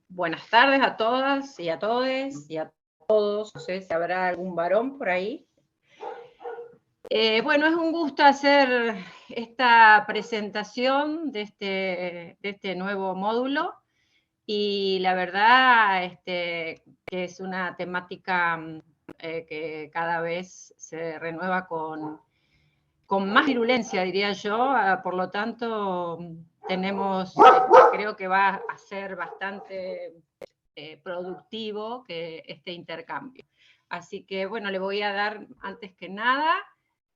Buenas tardes a todas y a todes y a todos. No sé si habrá algún varón por ahí. Bueno, es un gusto hacer esta presentación de este nuevo módulo y la verdad que es una temática que cada vez se renueva con más virulencia, diría yo. Por lo tanto, creo que va a ser bastante productivo este intercambio. Así que, bueno, le voy a dar, antes que nada,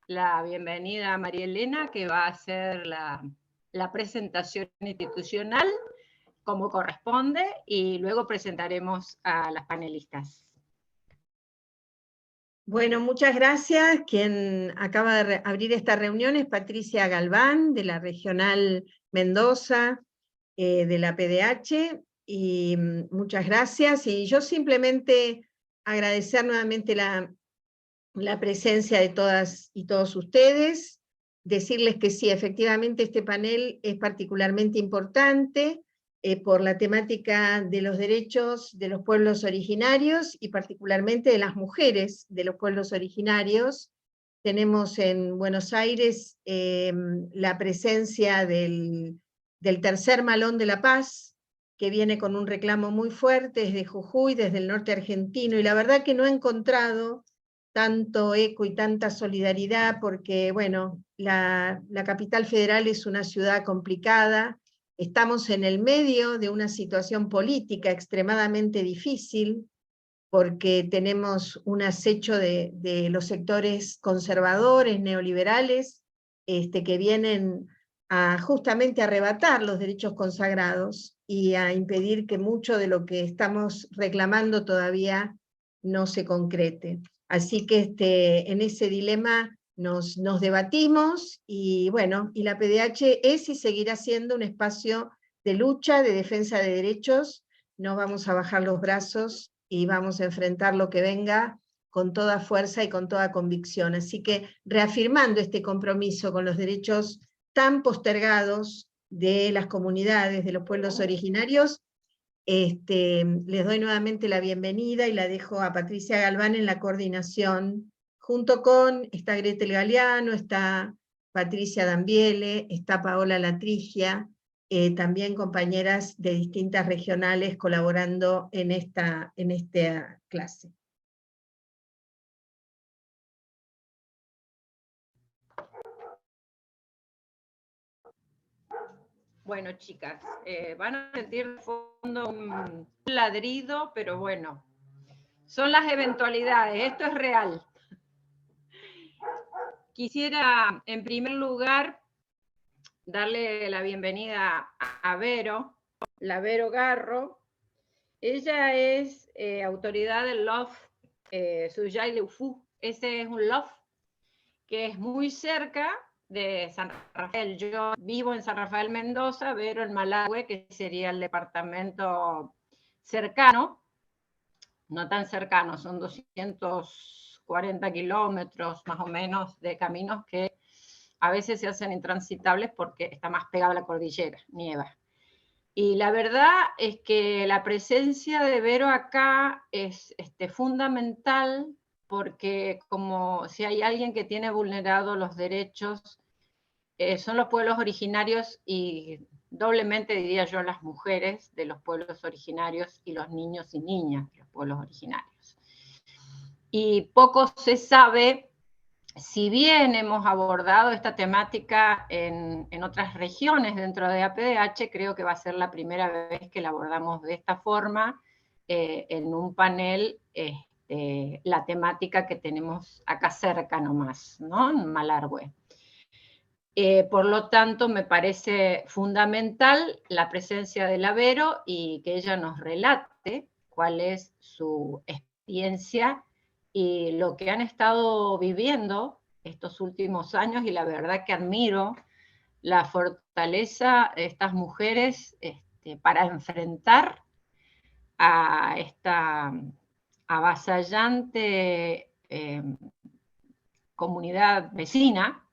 la bienvenida a María Elena, que va a hacer la presentación institucional, como corresponde, y luego presentaremos a las panelistas. Bueno, muchas gracias. Quien acaba de abrir esta reunión es Patricia Galván, de la Regional Mendoza, de la PDH, y muchas gracias. Y yo simplemente agradecer nuevamente la presencia de todas y todos ustedes, decirles que sí, efectivamente este panel es particularmente importante, por la temática de los derechos de los pueblos originarios y particularmente de las mujeres de los pueblos originarios. Tenemos en Buenos Aires la presencia del Tercer Malón de la Paz, que viene con un reclamo muy fuerte desde Jujuy, desde el norte argentino, y la verdad que no he encontrado tanto eco y tanta solidaridad porque, bueno, la capital federal es una ciudad complicada. Estamos en el medio de una situación política extremadamente difícil, porque tenemos un acecho de los sectores conservadores, neoliberales, que vienen justamente a arrebatar los derechos consagrados y a impedir que mucho de lo que estamos reclamando todavía no se concrete. Así que en ese dilema nos debatimos, y bueno, y la PDH es y seguirá siendo un espacio de lucha, de defensa de derechos. No vamos a bajar los brazos y vamos a enfrentar lo que venga con toda fuerza y con toda convicción. Así que reafirmando este compromiso con los derechos tan postergados de las comunidades, de los pueblos originarios, les doy nuevamente la bienvenida y la dejo a Patricia Galván en la coordinación, junto con, está Gretel Galeano, está Patricia Dambiele, está Paola Latrigia, también compañeras de distintas regionales colaborando en esta clase. Bueno, chicas, van a sentir de fondo un ladrido, pero bueno, son las eventualidades, esto es real. Quisiera, en primer lugar, darle la bienvenida a Vero, la Vero Garro. Ella es autoridad del LOF Suyay Leufú. Ese es un LOF que es muy cerca de San Rafael. Yo vivo en San Rafael, Mendoza, Vero en Malagüe, que sería el departamento cercano, no tan cercano, son 240 kilómetros más o menos de caminos que a veces se hacen intransitables porque está más pegada a la cordillera, nieva. Y la verdad es que la presencia de Vero acá es fundamental, porque como si hay alguien que tiene vulnerados los derechos, son los pueblos originarios, y doblemente diría yo las mujeres de los pueblos originarios y los niños y niñas de los pueblos originarios. Y poco se sabe. Si bien hemos abordado esta temática en otras regiones dentro de APDH, creo que va a ser la primera vez que la abordamos de esta forma, en un panel, la temática que tenemos acá cerca nomás, ¿no? En Malargüe. Por lo tanto, me parece fundamental la presencia de la Vero y que ella nos relate cuál es su experiencia y lo que han estado viviendo estos últimos años, y la verdad que admiro la fortaleza de estas mujeres para enfrentar a esta avasallante comunidad vecina,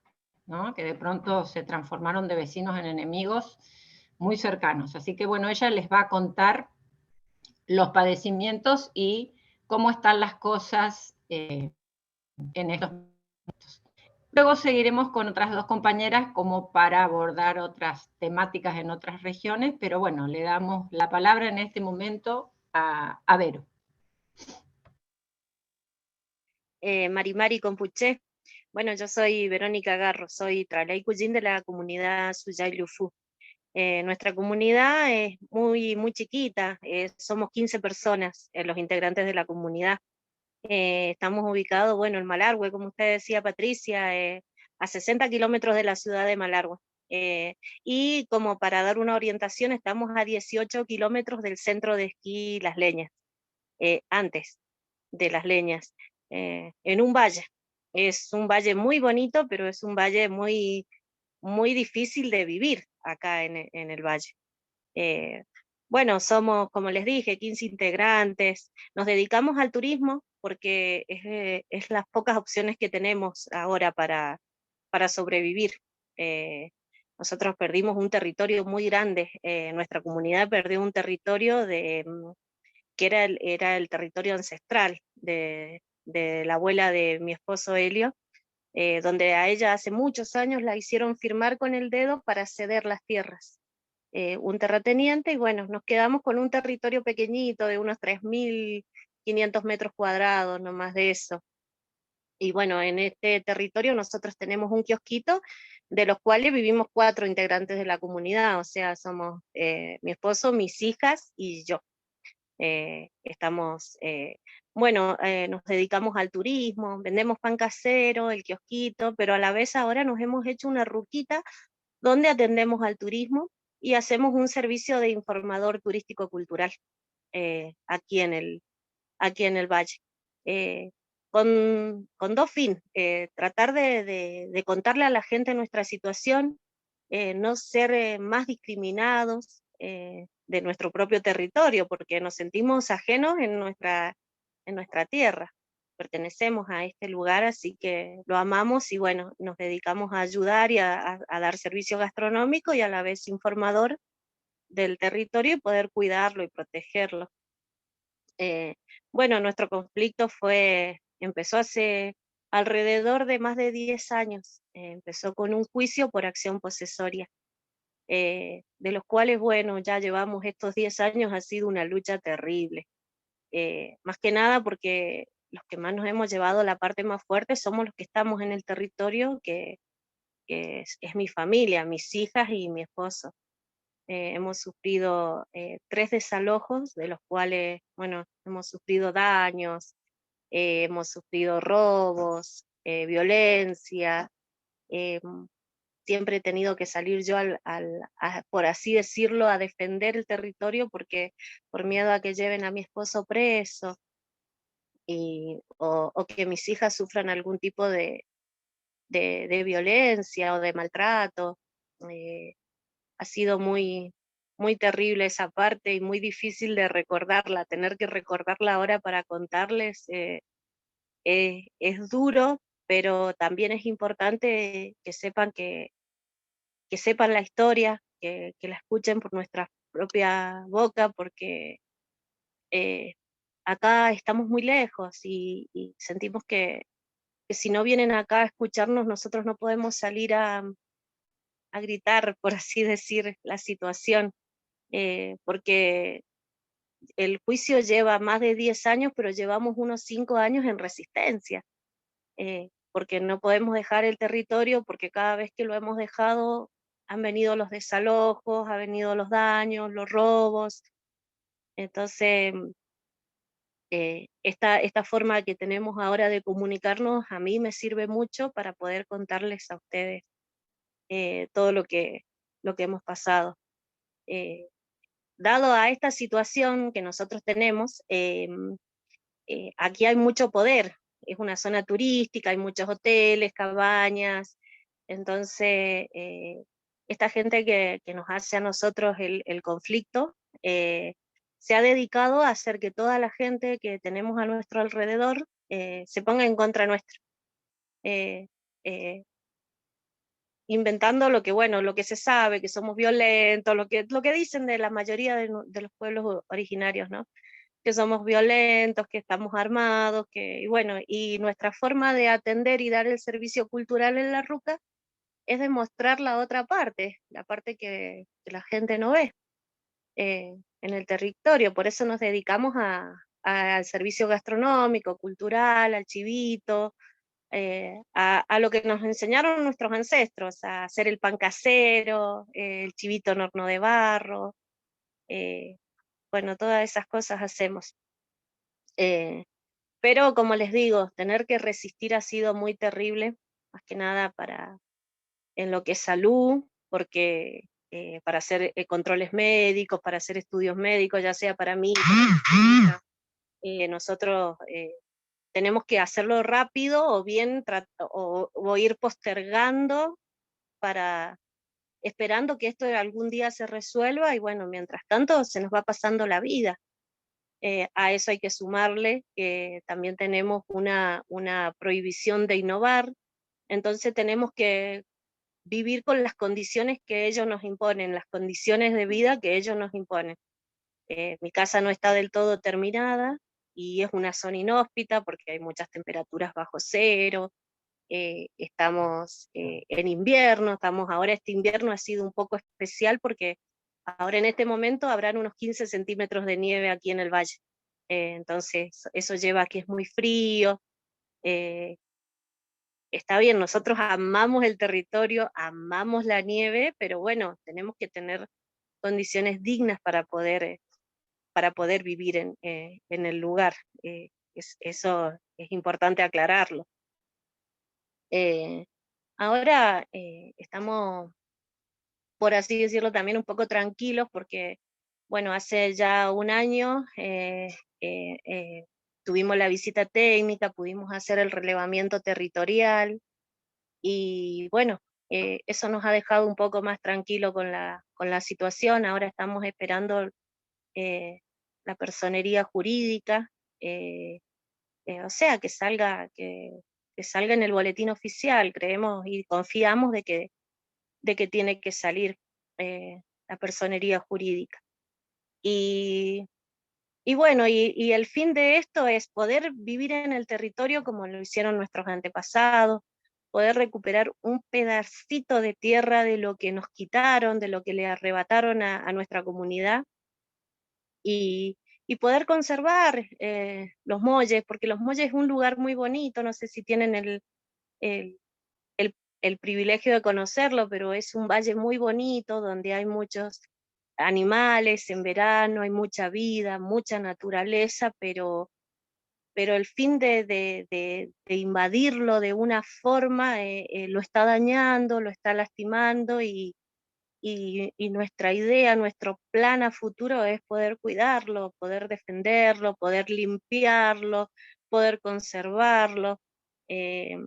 ¿no? Que de pronto se transformaron de vecinos en enemigos muy cercanos. Así que bueno, ella les va a contar los padecimientos y cómo están las cosas en estos momentos. Luego seguiremos con otras dos compañeras como para abordar otras temáticas en otras regiones, pero bueno, le damos la palabra en este momento a Vero. Marimari Compuché. Bueno, yo soy Verónica Garro, soy Tralay Cuyín de la comunidad Suyay Lufu. Nuestra comunidad es muy chiquita, somos 15 personas, los integrantes de la comunidad. Estamos ubicados, bueno, en Malargüe, como usted decía, Patricia, a 60 kilómetros de la ciudad de Malargüe. Y como para dar una orientación, estamos a 18 kilómetros del centro de esquí Las Leñas, antes de Las Leñas, en un valle. Es un valle muy bonito, pero es un valle muy difícil de vivir acá en el valle. Bueno, somos, como les dije, 15 integrantes, nos dedicamos al turismo porque es las pocas opciones que tenemos ahora para sobrevivir. Nosotros perdimos un territorio muy grande, nuestra comunidad perdió un territorio que era el territorio ancestral de la abuela de mi esposo Helio, donde a ella hace muchos años la hicieron firmar con el dedo para ceder las tierras. Un terrateniente, y bueno, nos quedamos con un territorio pequeñito de unos 3.500 metros cuadrados, no más de eso. Y bueno, en este territorio nosotros tenemos un kiosquito, de los cuales vivimos 4 integrantes de la comunidad, o sea, somos mi esposo, mis hijas y yo. Estamos, bueno, nos dedicamos al turismo, vendemos pan casero, el kiosquito, pero a la vez ahora nos hemos hecho una ruquita donde atendemos al turismo y hacemos un servicio de informador turístico-cultural aquí en el valle. Eh, con dos fines, tratar de contarle a la gente nuestra situación, no ser más discriminados de nuestro propio territorio, porque nos sentimos ajenos en nuestra tierra. Pertenecemos a este lugar, así que lo amamos y bueno, nos dedicamos a ayudar y a dar servicio gastronómico y a la vez informador del territorio y poder cuidarlo y protegerlo. Bueno, nuestro conflicto empezó hace alrededor de más de 10 años. Empezó con un juicio por acción posesoria, de los cuales, bueno, ya llevamos estos 10 años, ha sido una lucha terrible. Más que nada porque los que más nos hemos llevado la parte más fuerte somos los que estamos en el territorio, que es mi familia, mis hijas y mi esposo. Hemos sufrido 3 desalojos, de los cuales, bueno, hemos sufrido daños, hemos sufrido robos, violencia. eh, Siempre he tenido que salir yo, por así decirlo, a defender el territorio porque por miedo a que lleven a mi esposo preso o que mis hijas sufran algún tipo de violencia o de maltrato. Eh, Ha sido muy terrible esa parte y muy difícil de recordarla. Tener que recordarla ahora para contarles es duro, pero también es importante que sepan que sepan la historia, que la escuchen por nuestra propia boca, porque eh, acá estamos muy lejos y sentimos que si no vienen acá a escucharnos, nosotros no podemos salir a gritar, por así decir, la situación, porque el juicio lleva más de 10 años, pero llevamos unos 5 años en resistencia, porque no podemos dejar el territorio, porque cada vez que lo hemos dejado han venido los desalojos, han venido los daños, los robos. Entonces, esta forma que tenemos ahora de comunicarnos a mí me sirve mucho para poder contarles a ustedes todo lo que hemos pasado. Dado a esta situación que nosotros tenemos, aquí hay mucho poder, es una zona turística, hay muchos hoteles, cabañas, entonces esta gente que nos hace a nosotros el conflicto se ha dedicado a hacer que toda la gente que tenemos a nuestro alrededor se ponga en contra nuestro. Eh, eh, inventando lo que, bueno, lo que se sabe, que somos violentos, lo que dicen de la mayoría de los pueblos originarios, ¿no? Que somos violentos, que estamos armados, y bueno, y nuestra forma de atender y dar el servicio cultural en la ruca es demostrar la otra parte, la parte que la gente no ve en el territorio. Por eso nos dedicamos al servicio gastronómico, cultural, al chivito, a lo que nos enseñaron nuestros ancestros, a hacer el pan casero, el chivito en horno de barro, bueno, todas esas cosas hacemos. Pero como les digo, tener que resistir ha sido muy terrible, más que nada en lo que es salud, porque para hacer controles médicos, para hacer estudios médicos, ya sea para mí, para mi hija, nosotros tenemos que hacerlo rápido o bien o ir postergando para esperando que esto algún día se resuelva y bueno, mientras tanto se nos va pasando la vida. A eso hay que sumarle que también tenemos una prohibición de innovar, entonces tenemos que vivir con las condiciones que ellos nos imponen, las condiciones de vida que ellos nos imponen. Mi casa no está del todo terminada y es una zona inhóspita porque hay muchas temperaturas bajo cero, estamos en invierno, ahora este invierno ha sido un poco especial porque ahora en este momento habrán unos 15 centímetros de nieve aquí en el valle, entonces eso lleva a que es muy frío, eh, está bien, nosotros amamos el territorio, amamos la nieve, pero bueno, tenemos que tener condiciones dignas para poder vivir en el lugar, eso es importante aclararlo. Ahora estamos, por así decirlo, también un poco tranquilos porque, bueno, hace ya un año tuvimos la visita técnica, pudimos hacer el relevamiento territorial y bueno, eso nos ha dejado un poco más tranquilo con la situación. Ahora estamos esperando eh, la personería jurídica, eh, o sea, que salga en el boletín oficial, creemos y confiamos de que tiene que salir la personería jurídica. Y, y bueno, y el fin de esto es poder vivir en el territorio como lo hicieron nuestros antepasados, poder recuperar un pedacito de tierra de lo que nos quitaron, de lo que le arrebataron a nuestra comunidad, y, y poder conservar los molles, porque los molles es un lugar muy bonito, no sé si tienen el, el privilegio de conocerlo, pero es un valle muy bonito donde hay muchos animales en verano, hay mucha vida, mucha naturaleza, pero el fin de invadirlo de una forma lo está dañando, lo está lastimando y nuestra idea, nuestro plan a futuro es poder cuidarlo, poder defenderlo, poder limpiarlo, poder conservarlo. eh,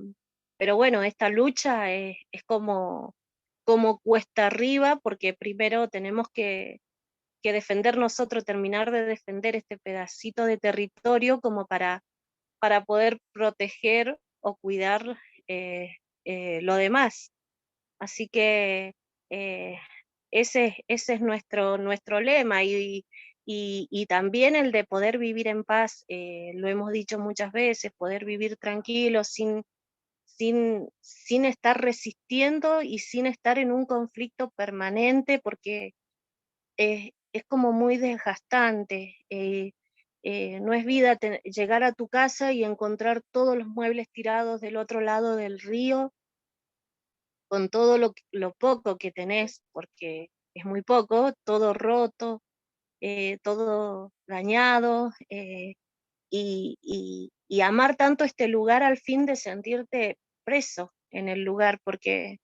pero bueno, esta lucha es como cuesta arriba, porque primero tenemos que defender nosotros, terminar de defender este pedacito de territorio como para poder proteger o cuidar eh, lo demás. Así que eh, ese es nuestro lema y también el de poder vivir en paz, lo hemos dicho muchas veces, poder vivir tranquilo sin estar resistiendo y sin estar en un conflicto permanente porque es como muy desgastante. No es vida llegar a tu casa y encontrar todos los muebles tirados del otro lado del río con todo lo poco que tenés, porque es muy poco, todo roto, todo dañado, y amar tanto este lugar al fin de sentirte preso en el lugar, porque,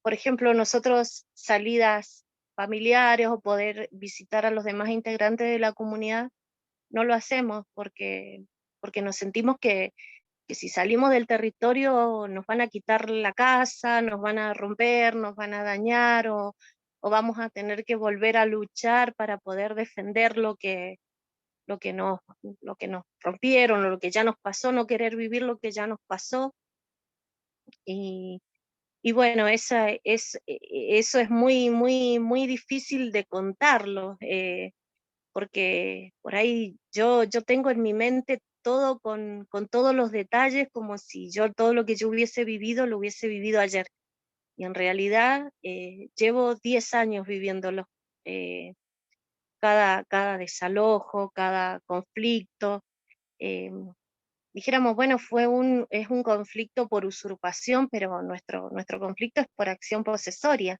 por ejemplo, nosotros salidas familiares o poder visitar a los demás integrantes de la comunidad, no lo hacemos porque nos sentimos que si salimos del territorio nos van a quitar la casa, nos van a romper, nos van a dañar o vamos a tener que volver a luchar para poder defender lo que nos, lo que nos rompieron, lo que ya nos pasó, no querer vivir lo que ya nos pasó. Y, bueno, eso es muy, muy, muy difícil de contarlo, porque por ahí yo tengo en mi mente todo con todos los detalles, como si todo lo que yo hubiese vivido, lo hubiese vivido ayer. Y en realidad llevo 10 años viviéndolo. Cada desalojo, cada conflicto. eh, Dijéramos, bueno, es un conflicto por usurpación, pero nuestro conflicto es por acción posesoria.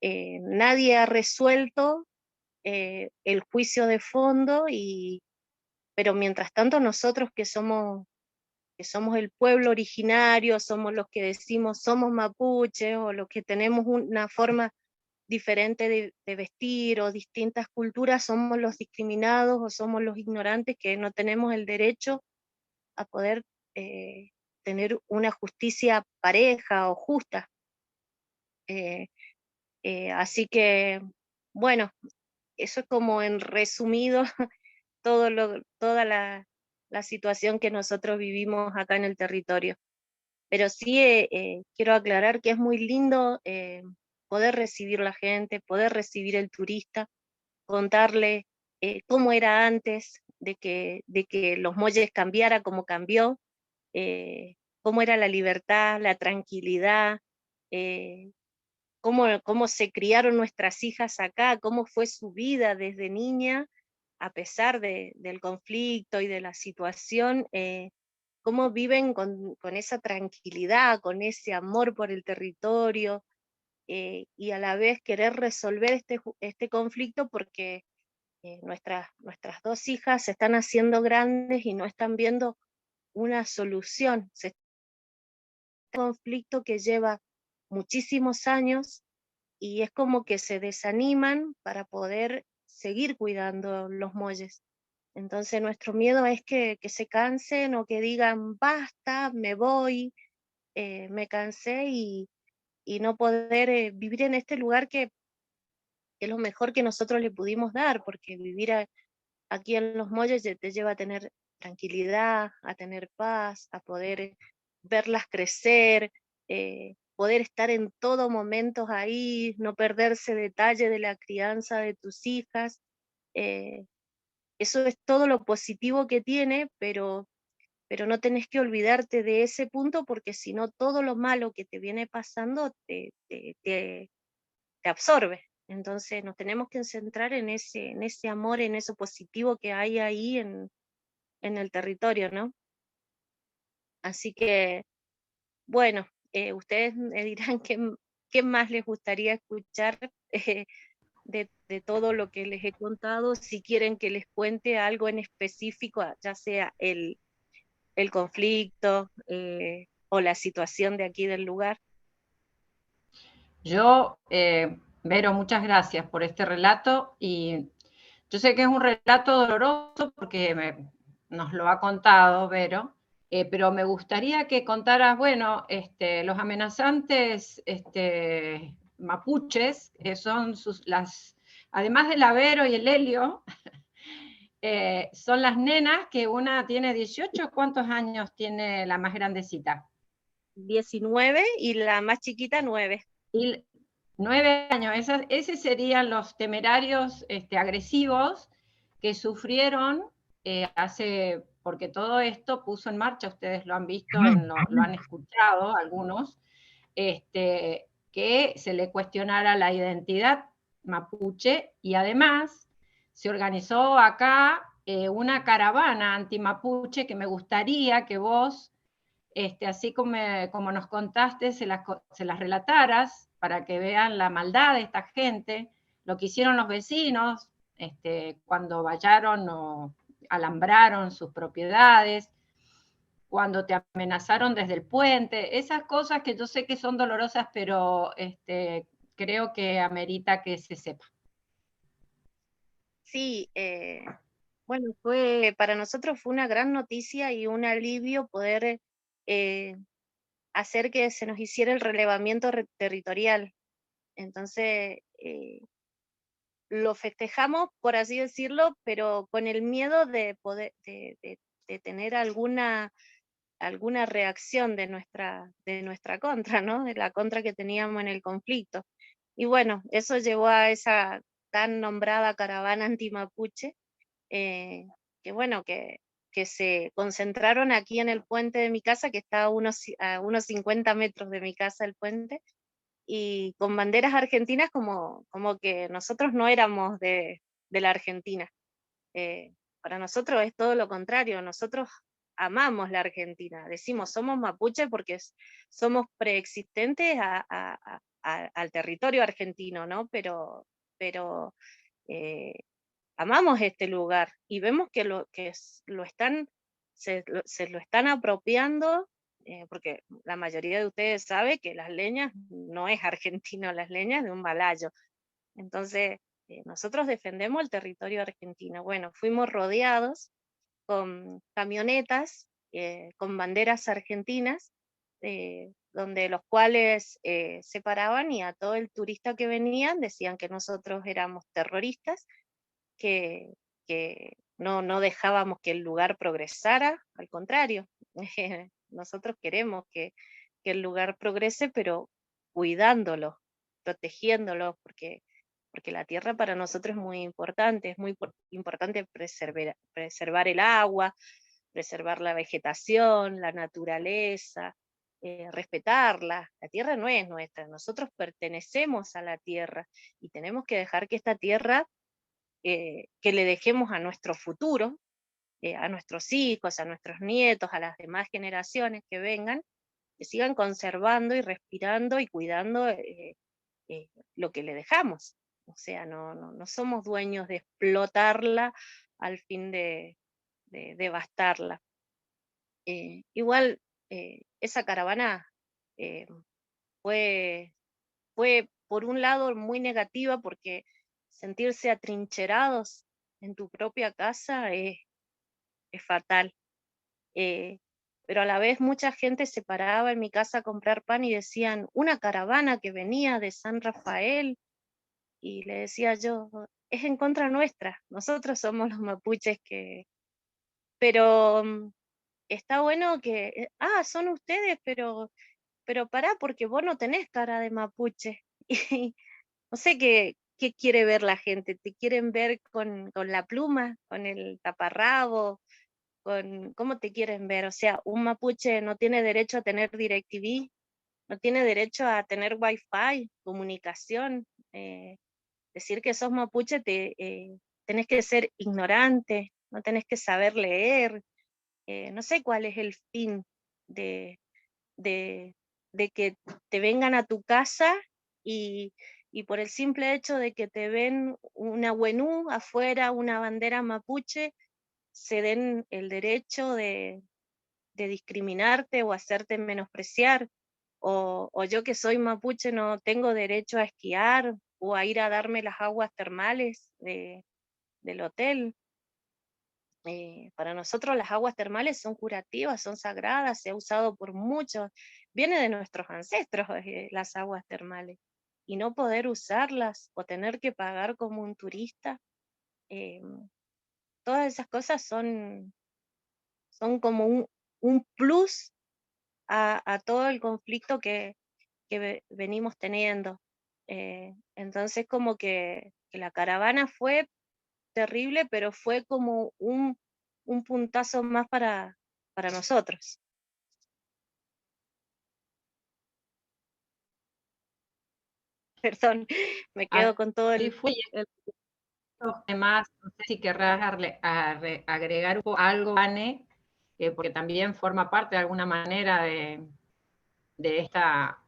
Nadie ha resuelto el juicio de fondo, pero mientras tanto nosotros que somos el pueblo originario, somos los que decimos somos mapuches, o los que tenemos una forma diferente de vestir o distintas culturas, somos los discriminados o somos los ignorantes que no tenemos el derecho a poder eh, tener una justicia pareja o justa. Eh, Así que, bueno, eso es como en resumido toda la situación que nosotros vivimos acá en el territorio. Pero sí quiero aclarar que es muy lindo poder recibir la gente, poder recibir el turista, contarle cómo era antes de que los muelles cambiara como cambió, cómo era la libertad, la tranquilidad, eh, cómo se criaron nuestras hijas acá, cómo fue su vida desde niña, a pesar del conflicto y de la situación, cómo viven con esa tranquilidad, con ese amor por el territorio, y a la vez querer resolver este conflicto porque nuestras dos hijas se están haciendo grandes y no están viendo una solución. Conflicto que lleva muchísimos años y es como que se desaniman para poder seguir cuidando los muelles. Entonces nuestro miedo es que se cansen o que digan basta, me voy, me cansé y no poder vivir en este lugar que es lo mejor que nosotros le pudimos dar, porque vivir aquí en los muelles te lleva a tener tranquilidad, a tener paz, a poder verlas crecer, poder estar en todo momento ahí, no perderse detalle de la crianza de tus hijas. eh, Eso es todo lo positivo que tiene, pero no tenés que olvidarte de ese punto porque si no todo lo malo que te viene pasando te absorbe. Entonces nos tenemos que centrar en ese amor, en eso positivo que hay ahí en el territorio, ¿no? Así que, bueno, ustedes me dirán qué más les gustaría escuchar de todo lo que les he contado, si quieren que les cuente algo en específico, ya sea el conflicto o la situación de aquí del lugar. Yo, Vero, muchas gracias por este relato y yo sé que es un relato doloroso porque nos lo ha contado Vero, pero me gustaría que contaras, bueno, los amenazantes mapuches, que son además de la Vero y el Helio, son las nenas, que una tiene 18, ¿cuántos años tiene la más grandecita? 19 y la más chiquita 9. Y 9 años, esos serían los temerarios agresivos que sufrieron porque todo esto puso en marcha, ustedes lo han visto, lo han escuchado algunos, que se le cuestionara la identidad mapuche y además se organizó acá una caravana anti-mapuche que me gustaría que vos así como nos contaste, se las relataras para que vean la maldad de esta gente, lo que hicieron los vecinos cuando vallaron o alambraron sus propiedades, cuando te amenazaron desde el puente, esas cosas que yo sé que son dolorosas, pero creo que amerita que se sepa. Sí, bueno, para nosotros fue una gran noticia y un alivio poder hacer que se nos hiciera el relevamiento territorial. Entonces, lo festejamos, por así decirlo, pero con el miedo de poder de tener alguna alguna reacción de nuestra contra, ¿no? De la contra que teníamos en el conflicto. Y bueno, eso llevó a esa tan nombrada caravana antimapuche, que bueno, que se concentraron aquí en el puente de mi casa, que está a unos 50 metros de mi casa el puente, y con banderas argentinas como que nosotros no éramos de la Argentina. Para nosotros es todo lo contrario, nosotros amamos la Argentina, decimos somos mapuche porque somos preexistentes al territorio argentino, ¿no? Pero amamos este lugar y vemos que se lo están apropiando, porque la mayoría de ustedes sabe que Las Leñas no es argentino, Las Leñas es de un malayo. Entonces, nosotros defendemos el territorio argentino. Bueno, fuimos rodeados con camionetas, con banderas argentinas, donde los cuales se paraban y a todo el turista que venían decían que nosotros éramos terroristas, que no dejábamos que el lugar progresara, al contrario, nosotros queremos que el lugar progrese, pero cuidándolo, protegiéndolo, porque la tierra para nosotros es muy importante, es muy importante preservar el agua, preservar la vegetación, la naturaleza, respetarla. La tierra no es nuestra, nosotros pertenecemos a la tierra y tenemos que dejar que esta tierra, que le dejemos a nuestro futuro, a nuestros hijos, a nuestros nietos, a las demás generaciones que vengan, que sigan conservando y respirando y cuidando lo que le dejamos. O sea, no somos dueños de explotarla al fin de devastarla. Igual, esa caravana eh, fue por un lado muy negativa, porque sentirse atrincherados en tu propia casa es fatal. Pero a la vez mucha gente se paraba en mi casa a comprar pan y decían, una caravana que venía de San Rafael, y le decía yo, es en contra nuestra, nosotros somos los mapuches pero está bueno son ustedes, pero pará, porque vos no tenés cara de mapuche. Y no sé qué quiere ver la gente, te quieren ver con la pluma, con el taparrabo, cómo te quieren ver. O sea, un mapuche no tiene derecho a tener DirecTV, no tiene derecho a tener Wi-Fi, comunicación. Decir que sos mapuche tenés que ser ignorante, no tenés que saber leer. No sé cuál es el fin de, de, de que te vengan a tu casa y por el simple hecho de que te ven una huenú afuera, una bandera mapuche, se den el derecho de discriminarte o hacerte menospreciar, o yo que soy mapuche no tengo derecho a esquiar o a ir a darme las aguas termales del hotel. Para nosotros las aguas termales son curativas, son sagradas, se ha usado por muchos, viene de nuestros ancestros las aguas termales, y no poder usarlas o tener que pagar como un turista, eh, todas esas cosas son como un plus a todo el conflicto que venimos teniendo. Entonces como que la caravana fue terrible, pero fue como un puntazo más para nosotros. Perdón, me quedo con todo Así fue. Además, no sé si querrás agregar algo, Vane, porque también forma parte de alguna manera de esta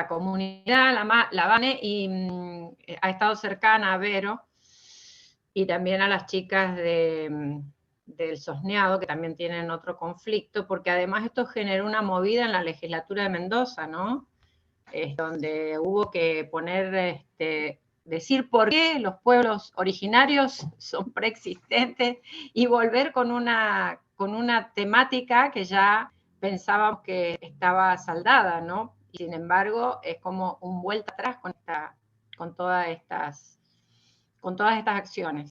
comunidad, la Vane, y ha estado cercana a Vero, y también a las chicas del Sosneado, que también tienen otro conflicto, porque además esto generó una movida en la legislatura de Mendoza, ¿no? Donde hubo que poner, decir por qué los pueblos originarios son preexistentes y volver con una temática que ya pensábamos que estaba saldada, ¿no? Y sin embargo, es como un vuelta atrás con todas estas acciones.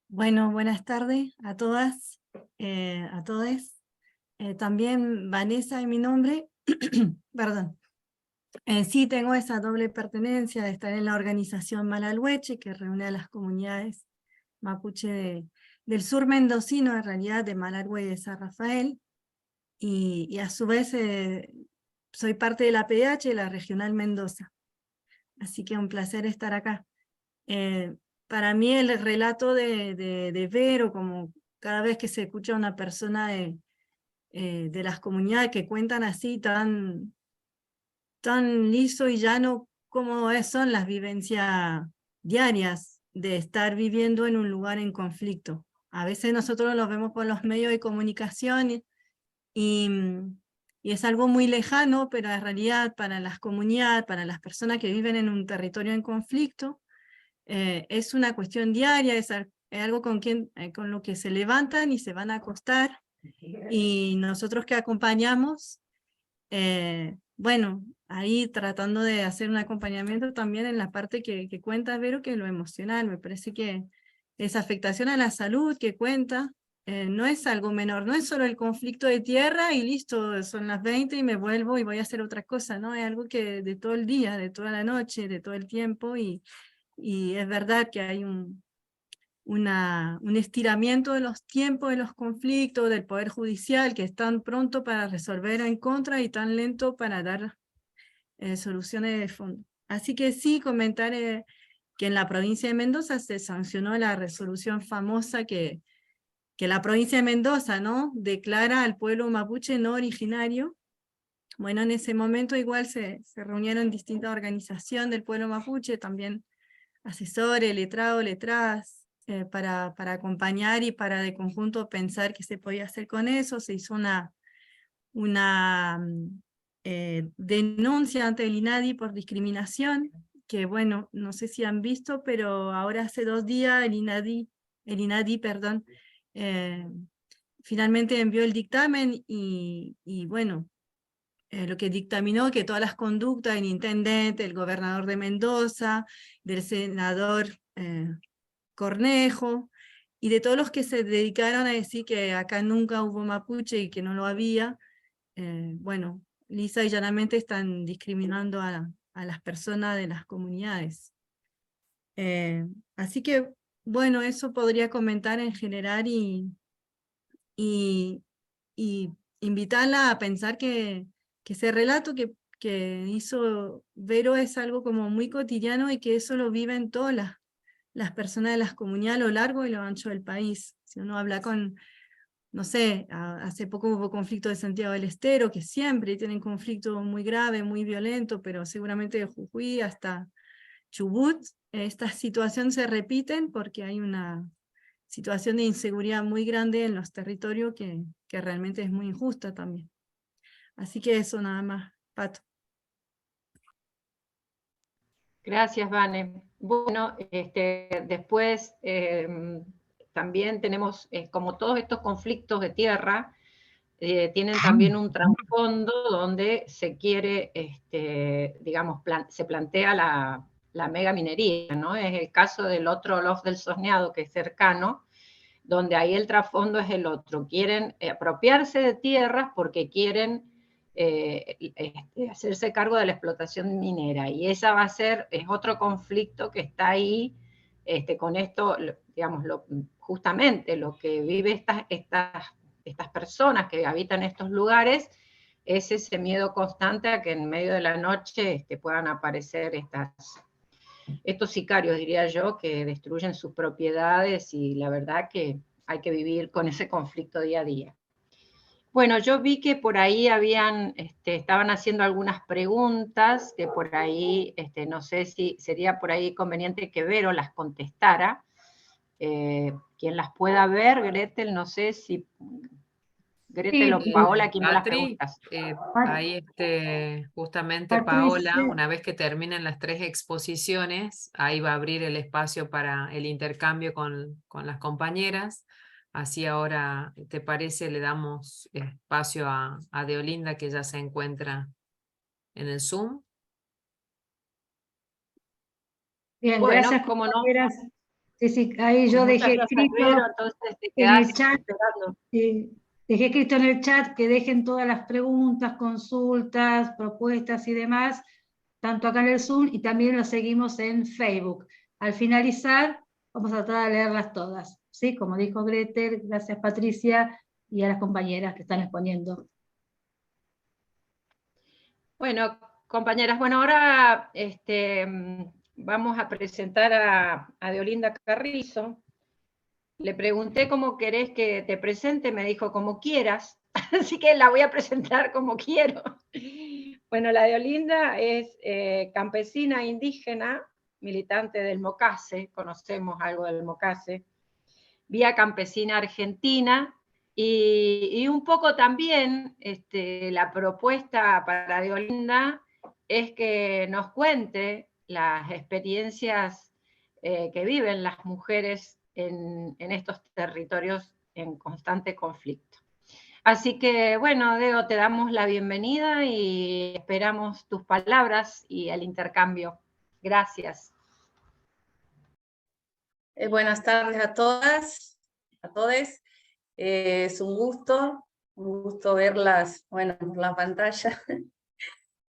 Bueno, buenas tardes a todas, a todos. también Vanessa es mi nombre, perdón. Sí tengo esa doble pertenencia de estar en la organización Malalhueche, que reúne a las comunidades mapuche del sur mendocino, en realidad de Malargüe y de San Rafael, y a su vez soy parte de la PDH, de la Regional Mendoza. Así que un placer estar acá. Para mí el relato de Vero, como cada vez que se escucha a una persona de las comunidades que cuentan así tan liso y llano como son las vivencias diarias de estar viviendo en un lugar en conflicto. A veces nosotros los vemos por los medios de comunicación y es algo muy lejano, pero en realidad para las comunidades, para las personas que viven en un territorio en conflicto, es una cuestión diaria, es algo con lo que se levantan y se van a acostar, y nosotros que acompañamos, bueno, ahí tratando de hacer un acompañamiento también en la parte que cuenta Vero, que es lo emocional. Me parece que esa afectación a la salud que cuenta no es algo menor, no es solo el conflicto de tierra y listo, son las 20 y me vuelvo y voy a hacer otra cosa, ¿no? Es algo que de todo el día, de toda la noche, de todo el tiempo, y es verdad que hay un estiramiento de los tiempos de los conflictos del Poder Judicial, que es tan pronto para resolver en contra y tan lento para dar soluciones de fondo. Así que sí, comentar que en la provincia de Mendoza se sancionó la resolución famosa que la provincia de Mendoza, ¿no?, declara al pueblo mapuche no originario. Bueno, en ese momento igual se reunieron distintas organizaciones del pueblo mapuche, también asesores, letrados, letradas, para acompañar y para de conjunto pensar qué se podía hacer con eso. Se hizo una denuncia ante el INADI por discriminación, que bueno, no sé si han visto, pero ahora hace 2 días el INADI, perdón, finalmente envió el dictamen y bueno, lo que dictaminó que todas las conductas del intendente, el gobernador de Mendoza, del senador Cornejo, y de todos los que se dedicaron a decir que acá nunca hubo mapuche y que no lo había, bueno, lisa y llanamente están discriminando a las personas de las comunidades. Así que, bueno, eso podría comentar en general y invitarla a pensar que ese relato que hizo Vero es algo como muy cotidiano y que eso lo viven todas las personas de las comunidades a lo largo y lo ancho del país. Si uno habla con, no sé, hace poco hubo conflicto de Santiago del Estero, que siempre tienen conflicto muy grave, muy violento, pero seguramente de Jujuy hasta Chubut, estas situaciones se repiten porque hay una situación de inseguridad muy grande en los territorios que realmente es muy injusta también. Así que eso nada más, Pato. Gracias, Vane. Bueno, después también tenemos, como todos estos conflictos de tierra, tienen también un trasfondo donde se quiere, digamos, se plantea la mega minería, ¿no? Es el caso del otro Lof del Sosneado, que es cercano, donde ahí el trasfondo es el otro. Quieren apropiarse de tierras porque quieren hacerse cargo de la explotación minera, y esa va a ser, es otro conflicto que está ahí, con esto, digamos, justamente lo que vive estas personas que habitan estos lugares, es ese miedo constante a que en medio de la noche puedan aparecer estos sicarios, diría yo, que destruyen sus propiedades, y la verdad que hay que vivir con ese conflicto día a día. Bueno, yo vi que por ahí estaban haciendo algunas preguntas, que por ahí, no sé si sería por ahí conveniente que Vero las contestara. Quien las pueda ver, Gretel, no sé si Gretel o Paola, ¿quién me las preguntas? Ahí justamente Paola, una vez que terminen las 3 exposiciones, ahí va a abrir el espacio para el intercambio con las compañeras. Así ahora, ¿te parece? Le damos espacio a Deolinda, que ya se encuentra en el Zoom. Bien, Bueno, gracias, cómo no. Sí, ahí yo Muchas dejé gracias, escrito Vero, entonces te en el quedás chat. esperando. dejé escrito en el chat que dejen todas las preguntas, consultas, propuestas y demás, tanto acá en el Zoom y también lo seguimos en Facebook. Al finalizar, vamos a tratar de leerlas todas, ¿sí? Como dijo Gretel, gracias Patricia y a las compañeras que están exponiendo. Bueno, compañeras, bueno, ahora vamos a presentar a Deolinda Carrizo. Le pregunté cómo querés que te presente, me dijo como quieras, así que la voy a presentar como quiero. Bueno, la Deolinda es campesina indígena, militante del MOCASE, conocemos algo del MOCASE, Vía Campesina Argentina, y un poco también la propuesta para Deolinda es que nos cuente las experiencias que viven las mujeres en estos territorios en constante conflicto. Así que, bueno, Deo, te damos la bienvenida y esperamos tus palabras y el intercambio. Gracias. Buenas tardes a todas, a todes. Es un gusto verlas, bueno, por la pantalla.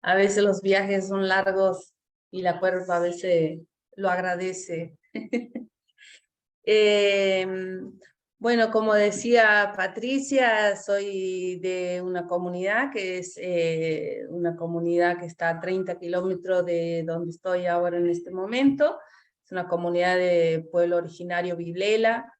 A veces los viajes son largos y la cuerpa a veces lo agradece. Bueno, como decía Patricia, soy de una comunidad que es una comunidad que está a 30 kilómetros de donde estoy ahora en este momento. Es una comunidad de pueblo originario Viblela.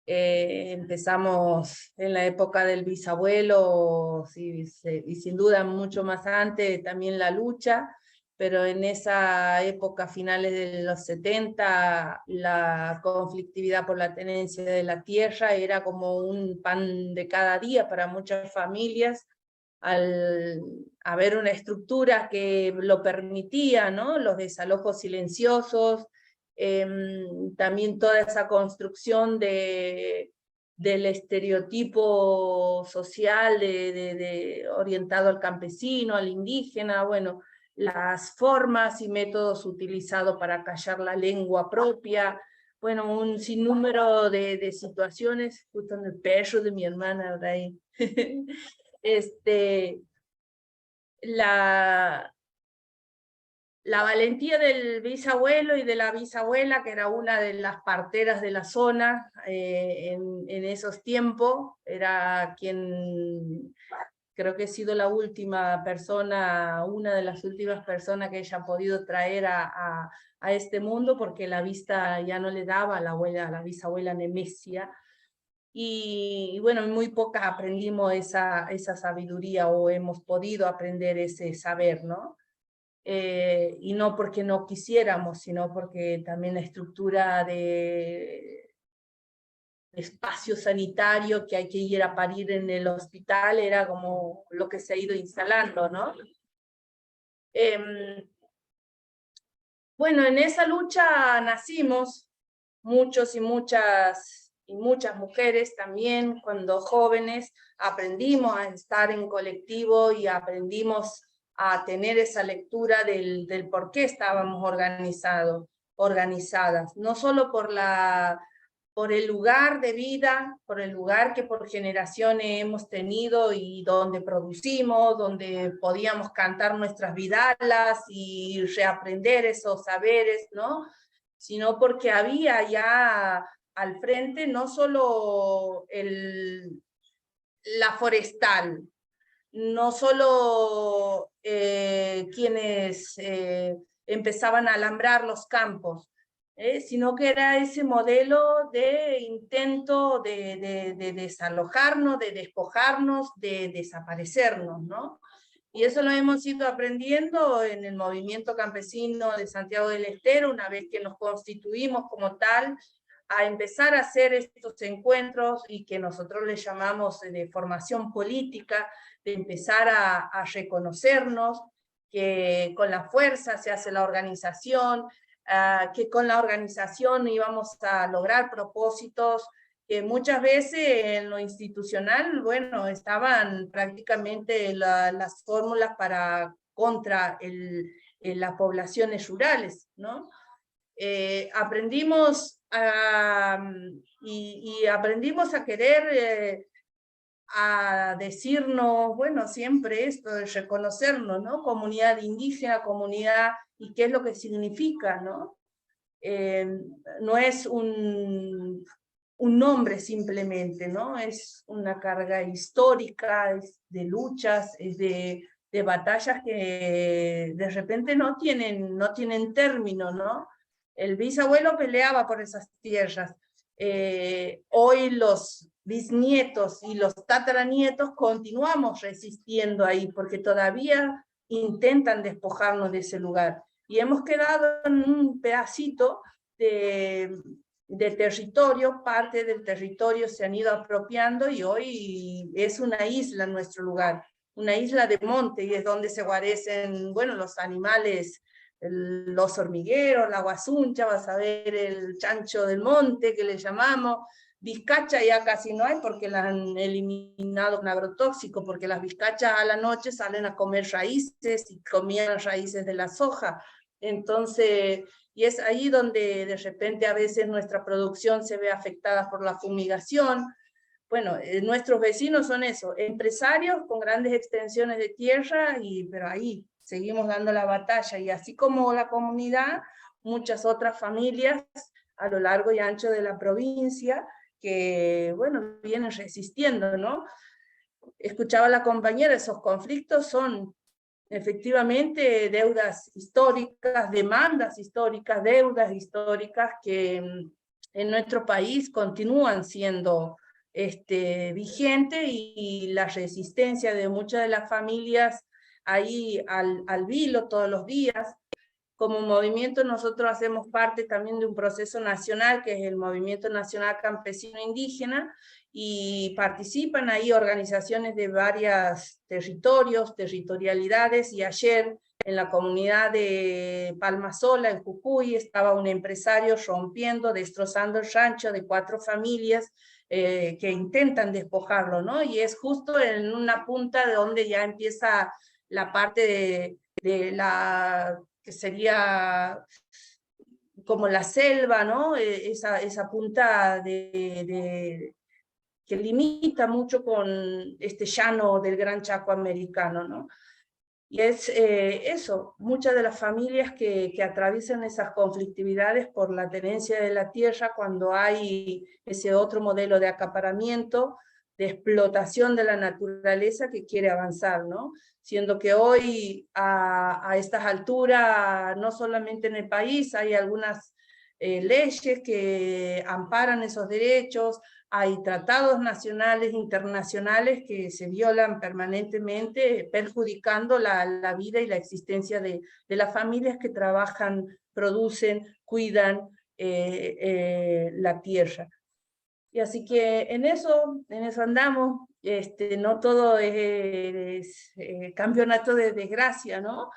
Empezamos en la época del bisabuelo y sin duda mucho más antes también la lucha, pero en esa época, finales de los 70, la conflictividad por la tenencia de la tierra era como un pan de cada día para muchas familias, al haber una estructura que lo permitía, ¿no? Los desalojos silenciosos, también toda esa construcción del estereotipo social orientado al campesino, al indígena, bueno, las formas y métodos utilizados para callar la lengua propia, bueno, un sinnúmero de situaciones, justo en el perro de mi hermana, ahí. La valentía del bisabuelo y de la bisabuela, que era una de las parteras de la zona en esos tiempos, era quien, creo que ha sido la última persona, una de las últimas personas que ella ha podido traer a este mundo, porque la vista ya no le daba a la bisabuela Nemesia. Y bueno, muy pocas aprendimos esa sabiduría o hemos podido aprender ese saber, ¿no? Y no porque no quisiéramos, sino porque también la estructura de espacio sanitario que hay que ir a parir en el hospital era como lo que se ha ido instalando, ¿no? Bueno, en esa lucha nacimos muchos y muchas mujeres también, cuando jóvenes aprendimos a estar en colectivo y aprendimos a tener esa lectura del por qué estábamos organizadas, no solo por el lugar de vida, por el lugar que por generaciones hemos tenido y donde producimos, donde podíamos cantar nuestras vidalas y reaprender esos saberes, ¿no? Sino porque había ya al frente no solo la forestal, no solo quienes empezaban a alambrar los campos, sino que era ese modelo de intento de desalojarnos, de despojarnos, de desaparecernos, ¿no? Y eso lo hemos ido aprendiendo en el movimiento campesino de Santiago del Estero, una vez que nos constituimos como tal, a empezar a hacer estos encuentros y que nosotros les llamamos de formación política, de empezar a reconocernos, que con la fuerza se hace la organización, que con la organización íbamos a lograr propósitos que muchas veces en lo institucional, bueno, estaban prácticamente las fórmulas contra las poblaciones rurales, ¿no? Aprendimos y aprendimos a querer a decirnos, bueno, siempre esto de reconocernos, ¿no? Comunidad indígena, comunidad, y qué es lo que significa, ¿no? No es un nombre simplemente, ¿no? Es una carga histórica, es de luchas, es de batallas que de repente no tienen término, ¿no? El bisabuelo peleaba por esas tierras. Hoy los bisnietos y los tataranietos continuamos resistiendo ahí, porque todavía intentan despojarnos de ese lugar. Y hemos quedado en un pedacito de territorio, parte del territorio se han ido apropiando y hoy es una isla en nuestro lugar, una isla de monte, y es donde se guarecen, bueno, los animales, los hormigueros, la guasuncha, vas a ver el chancho del monte que le llamamos. Vizcacha ya casi no hay porque la han eliminado con agrotóxico, porque las vizcachas a la noche salen a comer raíces y comían las raíces de la soja. Entonces, y es ahí donde de repente a veces nuestra producción se ve afectada por la fumigación. Bueno, nuestros vecinos son eso, empresarios con grandes extensiones de tierra, pero ahí seguimos dando la batalla, y así como la comunidad, muchas otras familias a lo largo y ancho de la provincia que, bueno, vienen resistiendo, ¿no? Escuchaba a la compañera, esos conflictos son efectivamente deudas históricas, demandas históricas, deudas históricas que en nuestro país continúan siendo vigentes, y la resistencia de muchas de las familias ahí al vilo todos los días. Como movimiento nosotros hacemos parte también de un proceso nacional que es el Movimiento Nacional Campesino Indígena, y participan ahí organizaciones de varios territorios, territorialidades, y ayer en la comunidad de Palmasola, en Jujuy, estaba un empresario rompiendo, destrozando el rancho de 4 familias que intentan despojarlo, ¿no? Y es justo en una punta de donde ya empieza la parte de la que sería como la selva, ¿no? Esa punta que limita mucho con este llano del Gran Chaco americano, ¿no? Y es eso, muchas de las familias que atraviesan esas conflictividades por la tenencia de la tierra, cuando hay ese otro modelo de acaparamiento, de explotación de la naturaleza que quiere avanzar, ¿no? Siendo que hoy, a estas alturas, no solamente en el país, hay algunas leyes que amparan esos derechos, hay tratados nacionales, internacionales que se violan permanentemente, perjudicando la vida y la existencia de las familias que trabajan, producen, cuidan la tierra. Y así que en eso andamos. No todo es campeonato de desgracia, ¿no?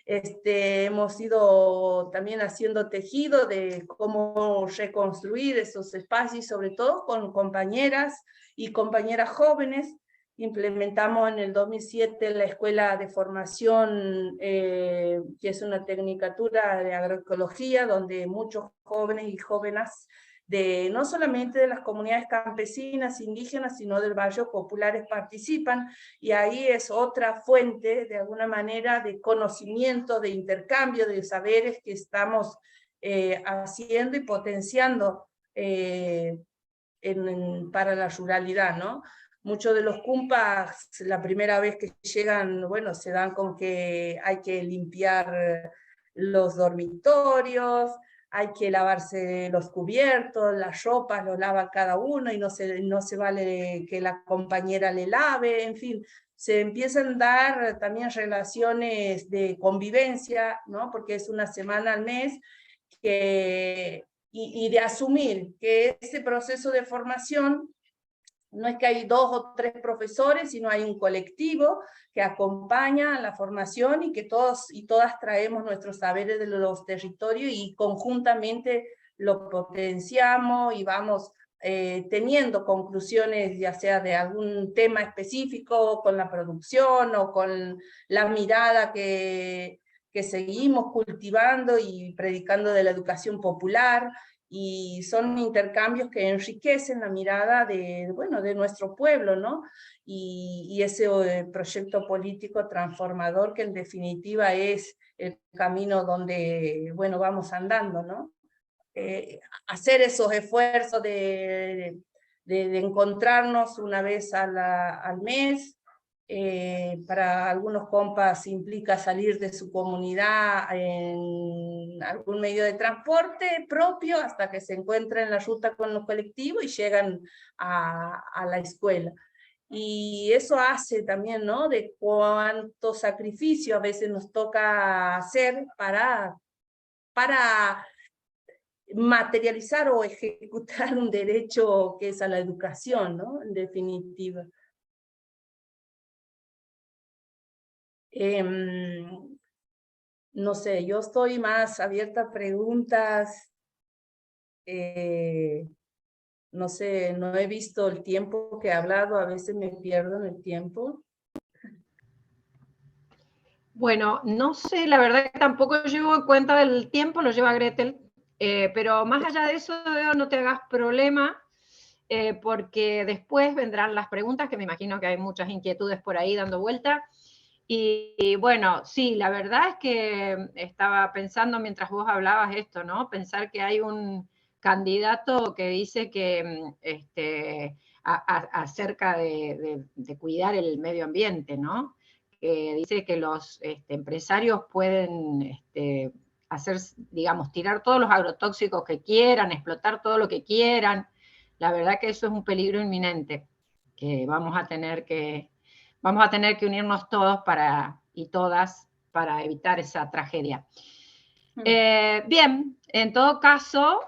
Hemos ido también haciendo tejido de cómo reconstruir esos espacios, sobre todo con compañeras y compañeras jóvenes. Implementamos en el 2007 la Escuela de Formación, que es una tecnicatura de agroecología, donde muchos jóvenes y jóvenes no solamente de las comunidades campesinas, indígenas, sino del barrio populares participan, y ahí es otra fuente, de alguna manera, de conocimiento, de intercambio de saberes que estamos haciendo y potenciando para la ruralidad, ¿no? Muchos de los cumpas, la primera vez que llegan, bueno, se dan con que hay que limpiar los dormitorios, hay que lavarse los cubiertos, las ropas, lo lava cada uno, y no se vale que la compañera le lave, en fin, se empiezan a dar también relaciones de convivencia, ¿no? Porque es una semana al mes, y de asumir que ese proceso de formación no es que hay 2 o 3 profesores, sino hay un colectivo que acompaña la formación, y que todos y todas traemos nuestros saberes de los territorios y conjuntamente lo potenciamos y vamos teniendo conclusiones, ya sea de algún tema específico, con la producción o con la mirada que seguimos cultivando y predicando de la educación popular. y son intercambios que enriquecen la mirada de, bueno, de nuestro pueblo, ¿no? Y ese proyecto político transformador que en definitiva es el camino donde, bueno, vamos andando, ¿no? Hacer esos esfuerzos de encontrarnos una vez al mes. Para algunos compas implica salir de su comunidad en algún medio de transporte propio hasta que se encuentran en la ruta con los colectivos y llegan a la escuela. Y eso hace también, ¿no? De cuánto sacrificio a veces nos toca hacer para materializar o ejecutar un derecho que es a la educación, ¿no? En definitiva. No sé, yo estoy más abierta a preguntas. No sé, no he visto el tiempo que he hablado, a veces me pierdo en el tiempo. Bueno, no sé, la verdad que tampoco llevo cuenta del tiempo, lo lleva Gretel, pero más allá de eso, no te hagas problema, porque después vendrán las preguntas, que me imagino que hay muchas inquietudes por ahí dando vuelta. Y bueno, sí, la verdad es que estaba pensando mientras vos hablabas esto, ¿no? Pensar que hay un candidato que dice que acerca de cuidar el medio ambiente, ¿no? Que dice que los empresarios pueden hacer, digamos, tirar todos los agrotóxicos que quieran, explotar todo lo que quieran. La verdad que eso es un peligro inminente, que vamos a tener que unirnos todos y todas para evitar esa tragedia. Bien, en todo caso,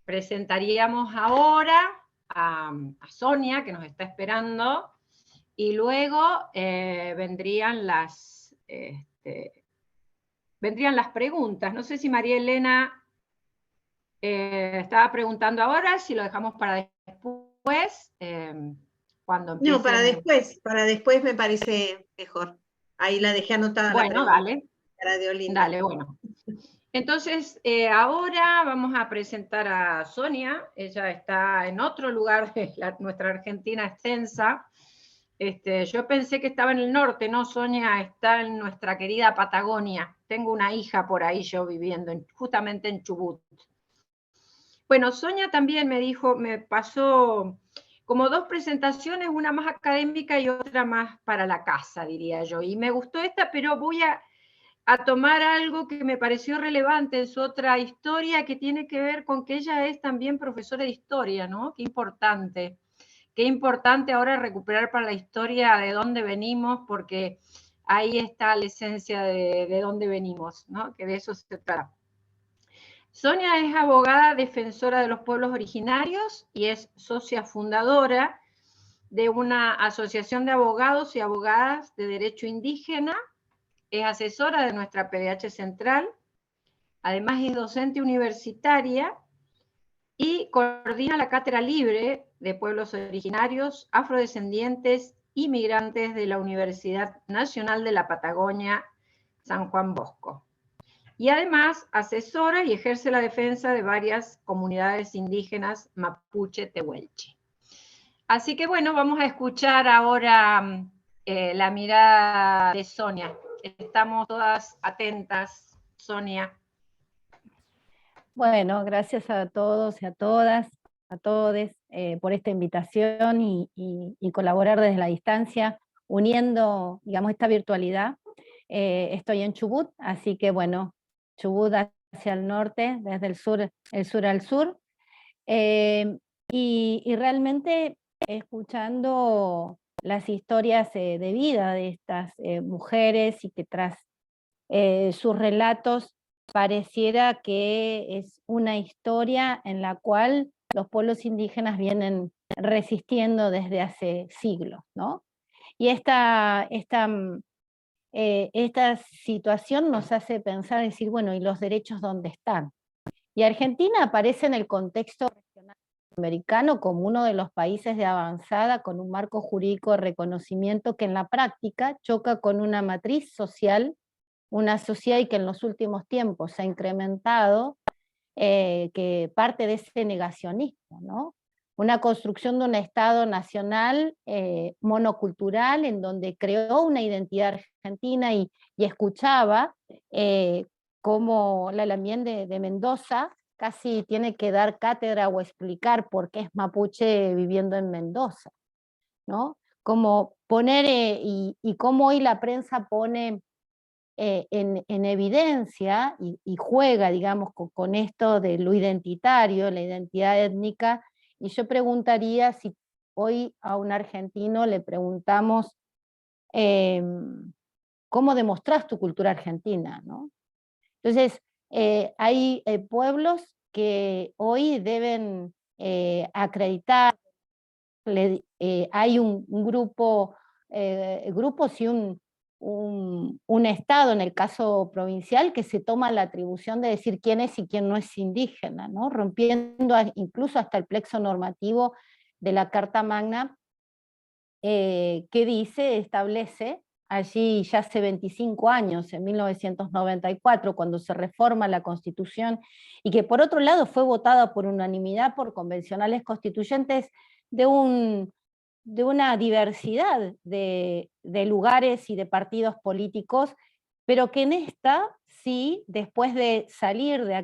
presentaríamos ahora a Sonia, que nos está esperando, y luego vendrían las preguntas. No sé si María Elena estaba preguntando ahora, si lo dejamos para después. Cuando empiecen... No, para después me parece mejor. Ahí la dejé anotada. Bueno, dale. Olinda. Dale, bueno. Entonces, ahora vamos a presentar a Sonia. Ella está en otro lugar de nuestra Argentina extensa. Yo pensé que estaba en el norte, ¿no? Sonia está en nuestra querida Patagonia. Tengo una hija por ahí yo viviendo, justamente en Chubut. Bueno, Sonia también me pasó como dos presentaciones, una más académica y otra más para la casa, diría yo. Y me gustó esta, pero voy a tomar algo que me pareció relevante en su otra historia, que tiene que ver con que ella es también profesora de historia, ¿no? Qué importante ahora recuperar para la historia de dónde venimos, porque ahí está la esencia de dónde venimos, ¿no? Que de eso se trata. Sonia es abogada defensora de los pueblos originarios y es socia fundadora de una asociación de abogados y abogadas de derecho indígena. Es asesora de nuestra PDH Central, además es docente universitaria y coordina la Cátedra Libre de Pueblos Originarios, Afrodescendientes y Migrantes de la Universidad Nacional de la Patagonia, San Juan Bosco. Y además asesora y ejerce la defensa de varias comunidades indígenas mapuche tehuelche. Así que bueno, vamos a escuchar ahora la mirada de Sonia. Estamos todas atentas, Sonia. Bueno, gracias a todos y a todas, a todos por esta invitación y colaborar desde la distancia, uniendo, digamos, esta virtualidad. Estoy en Chubut, así que bueno, Chubut hacia el norte, desde el sur al sur, y realmente escuchando las historias de vida de estas mujeres, y que tras sus relatos pareciera que es una historia en la cual los pueblos indígenas vienen resistiendo desde hace siglos, ¿no? Y esta situación nos hace pensar, decir, bueno, ¿y los derechos dónde están? Y Argentina aparece en el contexto regional americano como uno de los países de avanzada con un marco jurídico de reconocimiento que en la práctica choca con una matriz social, una sociedad y que en los últimos tiempos se ha incrementado que parte de ese negacionismo, ¿no? Una construcción de un Estado nacional monocultural en donde creó una identidad argentina y escuchaba cómo la Lamien de Mendoza casi tiene que dar cátedra o explicar por qué es mapuche viviendo en Mendoza, ¿no? Como poner, y cómo hoy la prensa pone en evidencia y juega, digamos, con esto de lo identitario, la identidad étnica, y yo preguntaría si hoy a un argentino le preguntamos ¿cómo demostrás tu cultura argentina? ¿No? Entonces, hay pueblos que hoy deben acreditar, hay un grupo, grupos y un Estado, en el caso provincial, que se toma la atribución de decir quién es y quién no es indígena, ¿no? Rompiendo incluso hasta el plexo normativo de la Carta Magna, que dice, establece, allí ya hace 25 años, en 1994, cuando se reforma la Constitución, y que por otro lado fue votada por unanimidad por convencionales constituyentes de una diversidad de lugares y de partidos políticos, pero que en esta, sí, después de salir de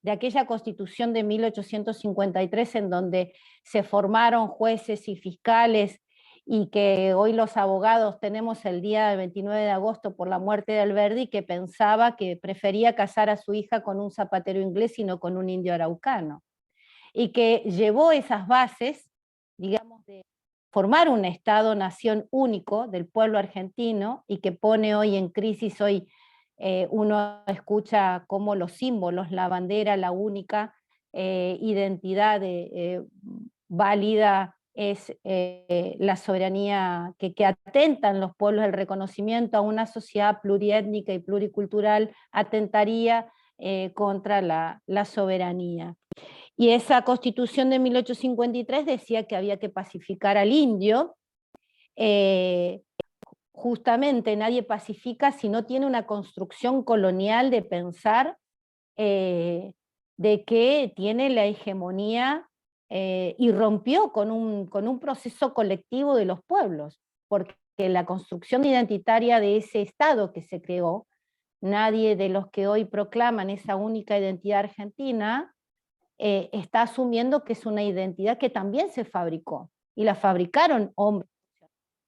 aquella Constitución de 1853 en donde se formaron jueces y fiscales, y que hoy los abogados tenemos el día 29 de agosto por la muerte de Alberdi, que pensaba que prefería casar a su hija con un zapatero inglés y no con un indio araucano, y que llevó esas bases, digamos, de formar un Estado-nación único del pueblo argentino, y que pone hoy en crisis. Hoy uno escucha cómo los símbolos, la bandera, la única identidad válida es la soberanía, que atentan los pueblos, el reconocimiento a una sociedad pluriétnica y pluricultural atentaría contra la soberanía. Y esa Constitución de 1853 decía que había que pacificar al indio. Justamente nadie pacifica si no tiene una construcción colonial de pensar de que tiene la hegemonía y rompió con un proceso colectivo de los pueblos, porque la construcción identitaria de ese Estado que se creó, nadie de los que hoy proclaman esa única identidad argentina está asumiendo que es una identidad que también se fabricó, y la fabricaron hombres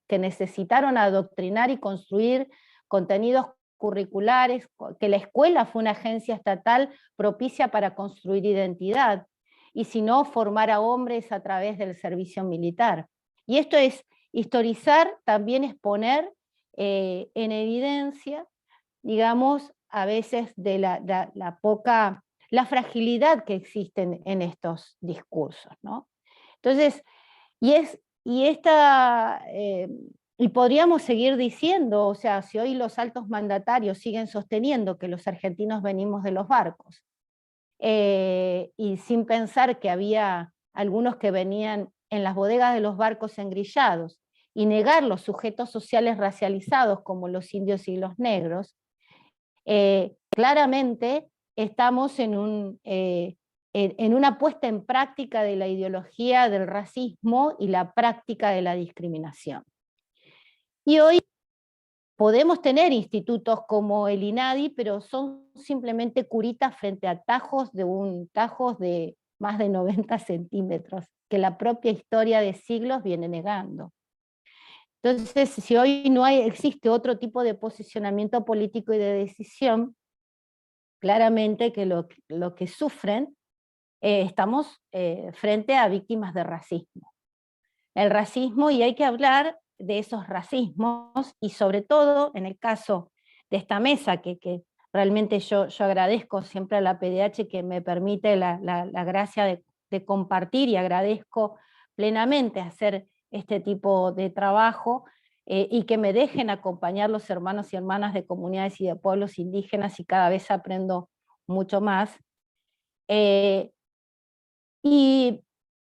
que necesitaron adoctrinar y construir contenidos curriculares, que la escuela fue una agencia estatal propicia para construir identidad, y si no, formar a hombres a través del servicio militar. Y esto es historizar, también es poner en evidencia, digamos, a veces de la fragilidad que existe en estos discursos, ¿no? Entonces, y podríamos seguir diciendo, o sea, si hoy los altos mandatarios siguen sosteniendo que los argentinos venimos de los barcos, y sin pensar que había algunos que venían en las bodegas de los barcos engrillados, y negar los sujetos sociales racializados como los indios y los negros, claramente estamos en una puesta en práctica de la ideología del racismo y la práctica de la discriminación. Y hoy podemos tener institutos como el INADI, pero son simplemente curitas frente a tajos de más de 90 centímetros, que la propia historia de siglos viene negando. Entonces, si hoy no existe otro tipo de posicionamiento político y de decisión, claramente que lo que sufren, estamos frente a víctimas de racismo. El racismo, y hay que hablar de esos racismos, y sobre todo en el caso de esta mesa, que realmente yo agradezco siempre a la PDH que me permite la gracia de compartir, y agradezco plenamente hacer este tipo de trabajo, y que me dejen acompañar los hermanos y hermanas de comunidades y de pueblos indígenas, y cada vez aprendo mucho más. Y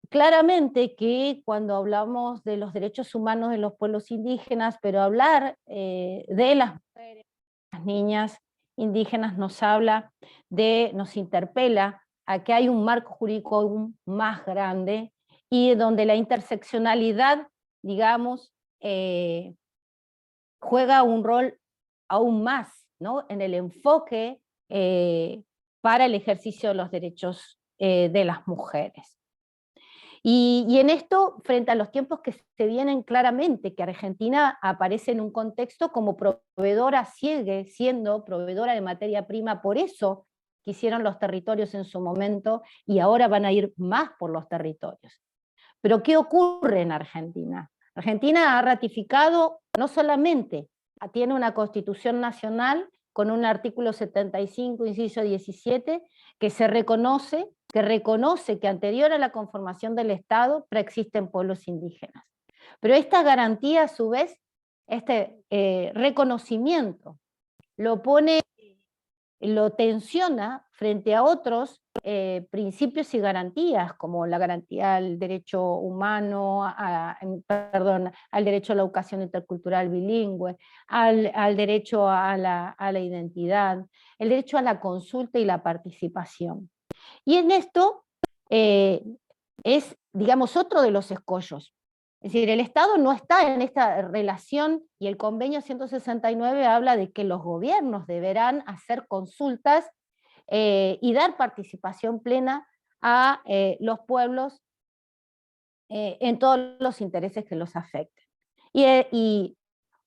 claramente que cuando hablamos de los derechos humanos de los pueblos indígenas, pero hablar de las mujeres, las niñas indígenas nos interpela a que hay un marco jurídico aún más grande y donde la interseccionalidad, digamos, juega un rol aún más, ¿no?, en el enfoque para el ejercicio de los derechos de las mujeres. Y en esto, frente a los tiempos que se vienen claramente, que Argentina aparece en un contexto como proveedora, sigue siendo proveedora de materia prima, por eso quisieron los territorios en su momento y ahora van a ir más por los territorios. Pero ¿qué ocurre en Argentina? Argentina ha ratificado, no solamente tiene una constitución nacional con un artículo 75, inciso 17, que reconoce que anterior a la conformación del Estado preexisten pueblos indígenas. Pero esta garantía, a su vez, este reconocimiento, lo tensiona frente a otros principios y garantías, como la garantía al derecho humano, al derecho a la educación intercultural bilingüe, al derecho a la identidad, el derecho a la consulta y la participación. Y en esto es, digamos, otro de los escollos. Es decir, el Estado no está en esta relación, y el convenio 169 habla de que los gobiernos deberán hacer consultas y dar participación plena a los pueblos en todos los intereses que los afecten. Y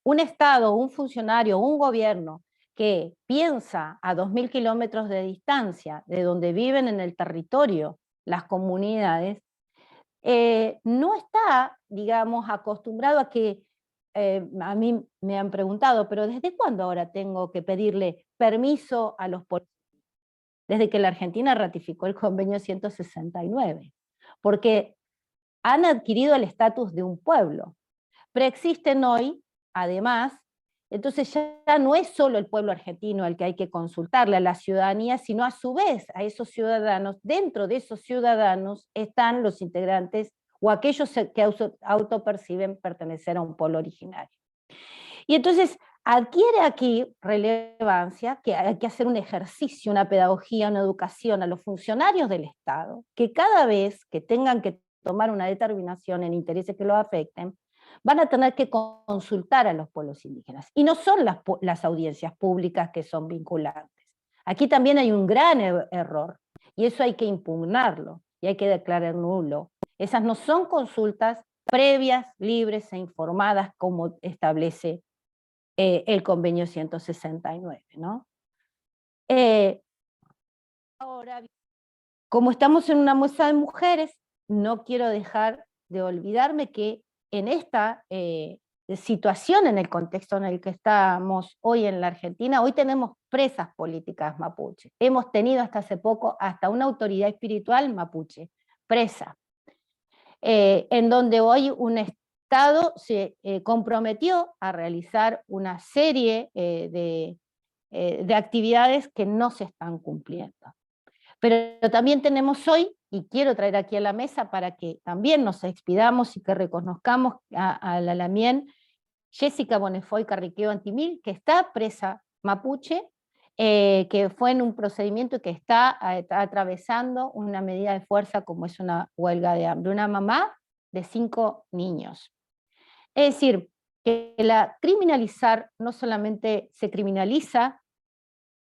un Estado, un funcionario, un gobierno que piensa a 2000 kilómetros de distancia de donde viven en el territorio las comunidades, no está, digamos, acostumbrado a que, a mí me han preguntado, pero ¿desde cuándo ahora tengo que pedirle permiso a los pueblos? Desde que la Argentina ratificó el convenio 169, porque han adquirido el estatus de un pueblo. Preexisten hoy, además, entonces ya no es solo el pueblo argentino al que hay que consultarle, a la ciudadanía, sino a su vez a esos ciudadanos. Dentro de esos ciudadanos están los integrantes o aquellos que autoperciben pertenecer a un pueblo originario. Y entonces adquiere aquí relevancia que hay que hacer un ejercicio, una pedagogía, una educación a los funcionarios del Estado, que cada vez que tengan que tomar una determinación en intereses que los afecten, van a tener que consultar a los pueblos indígenas. Y no son las audiencias públicas que son vinculantes. Aquí también hay un gran error, y eso hay que impugnarlo, y hay que declarar nulo. Esas no son consultas previas, libres e informadas como establece el convenio 169, ¿no? Ahora, como estamos en una mesa de mujeres, no quiero dejar de olvidarme que en esta situación, en el contexto en el que estamos hoy en la Argentina, hoy tenemos presas políticas mapuche. Hemos tenido hasta hace poco hasta una autoridad espiritual mapuche, presa, en donde hoy un Estado se comprometió a realizar una serie de actividades que no se están cumpliendo. Pero también tenemos hoy, y quiero traer aquí a la mesa para que también nos expidamos y que reconozcamos a la Lamien, Jessica Bonefoy Carriqueo Antimil, que está presa mapuche, que fue en un procedimiento que está atravesando una medida de fuerza como es una huelga de hambre, una mamá de 5 niños. Es decir, que criminalizar no solamente se criminaliza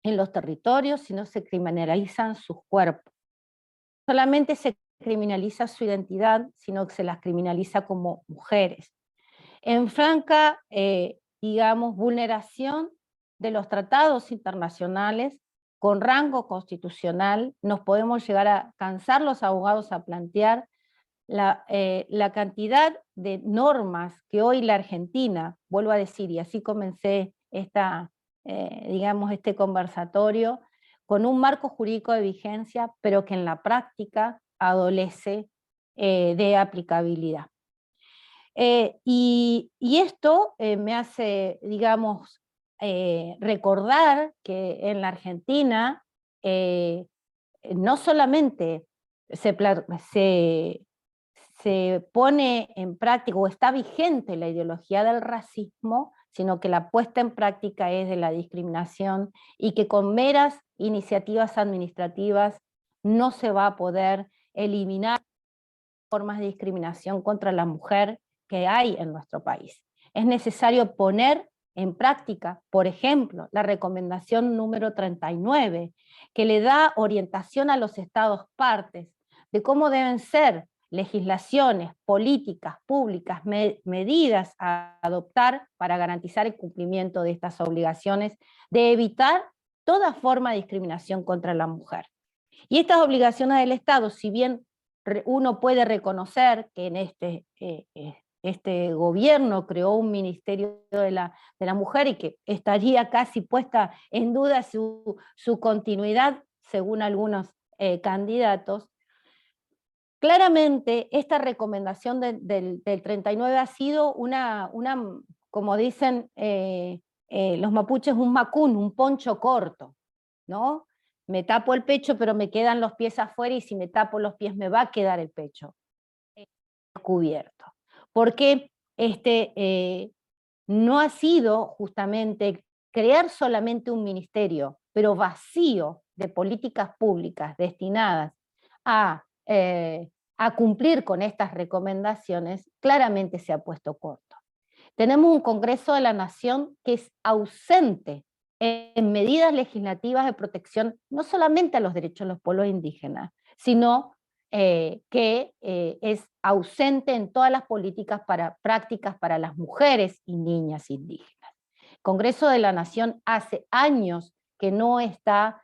en los territorios, sino se criminalizan sus cuerpos. No solamente se criminaliza su identidad, sino que se las criminaliza como mujeres. En franca, digamos, vulneración de los tratados internacionales con rango constitucional, nos podemos llegar a cansar los abogados a plantear la cantidad de normas que hoy la Argentina, vuelvo a decir, y así comencé digamos, este conversatorio, con un marco jurídico de vigencia, pero que en la práctica adolece de aplicabilidad. Y esto me hace, digamos, recordar que en la Argentina no solamente se pone en práctica o está vigente la ideología del racismo, sino que la puesta en práctica es de la discriminación, y que con meras iniciativas administrativas no se va a poder eliminar formas de discriminación contra la mujer que hay en nuestro país. Es necesario poner en práctica, por ejemplo, la recomendación número 39, que le da orientación a los estados partes de cómo deben ser legislaciones, políticas públicas, medidas a adoptar para garantizar el cumplimiento de estas obligaciones, de evitar toda forma de discriminación contra la mujer. Y estas obligaciones del Estado, si bien uno puede reconocer que en este gobierno creó un Ministerio de la Mujer y que estaría casi puesta en duda su continuidad, según algunos candidatos, claramente esta recomendación del 39 ha sido una como dicen los mapuches, un macún, un poncho corto, ¿no? Me tapo el pecho, pero me quedan los pies afuera, y si me tapo los pies me va a quedar el pecho cubierto. Porque no ha sido justamente crear solamente un ministerio, pero vacío de políticas públicas destinadas a cumplir con estas recomendaciones, claramente se ha puesto corto. Tenemos un Congreso de la Nación que es ausente en medidas legislativas de protección, no solamente a los derechos de los pueblos indígenas, sino que es ausente en todas las políticas prácticas para las mujeres y niñas indígenas. El Congreso de la Nación hace años que no está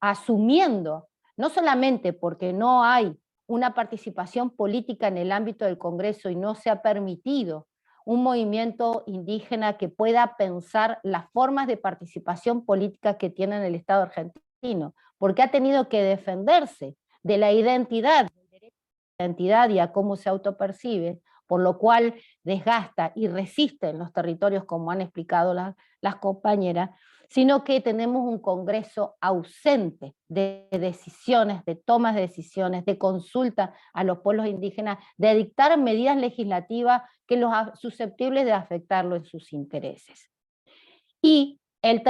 asumiendo, no solamente porque no hay una participación política en el ámbito del Congreso y no se ha permitido un movimiento indígena que pueda pensar las formas de participación política que tiene el Estado argentino, porque ha tenido que defenderse de la identidad, del derecho a la identidad y a cómo se autopercibe, por lo cual desgasta y resiste en los territorios, como han explicado las compañeras, sino que tenemos un Congreso ausente de decisiones, de tomas de decisiones, de consulta a los pueblos indígenas, de dictar medidas legislativas que los susceptibles de afectarlo en sus intereses. Y la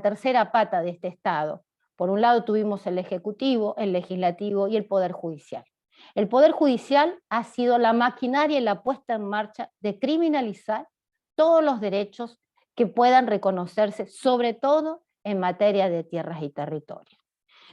tercera pata de este Estado, por un lado tuvimos el Ejecutivo, el Legislativo y el Poder Judicial. El Poder Judicial ha sido la maquinaria y la puesta en marcha de criminalizar todos los derechos que puedan reconocerse, sobre todo en materia de tierras y territorios.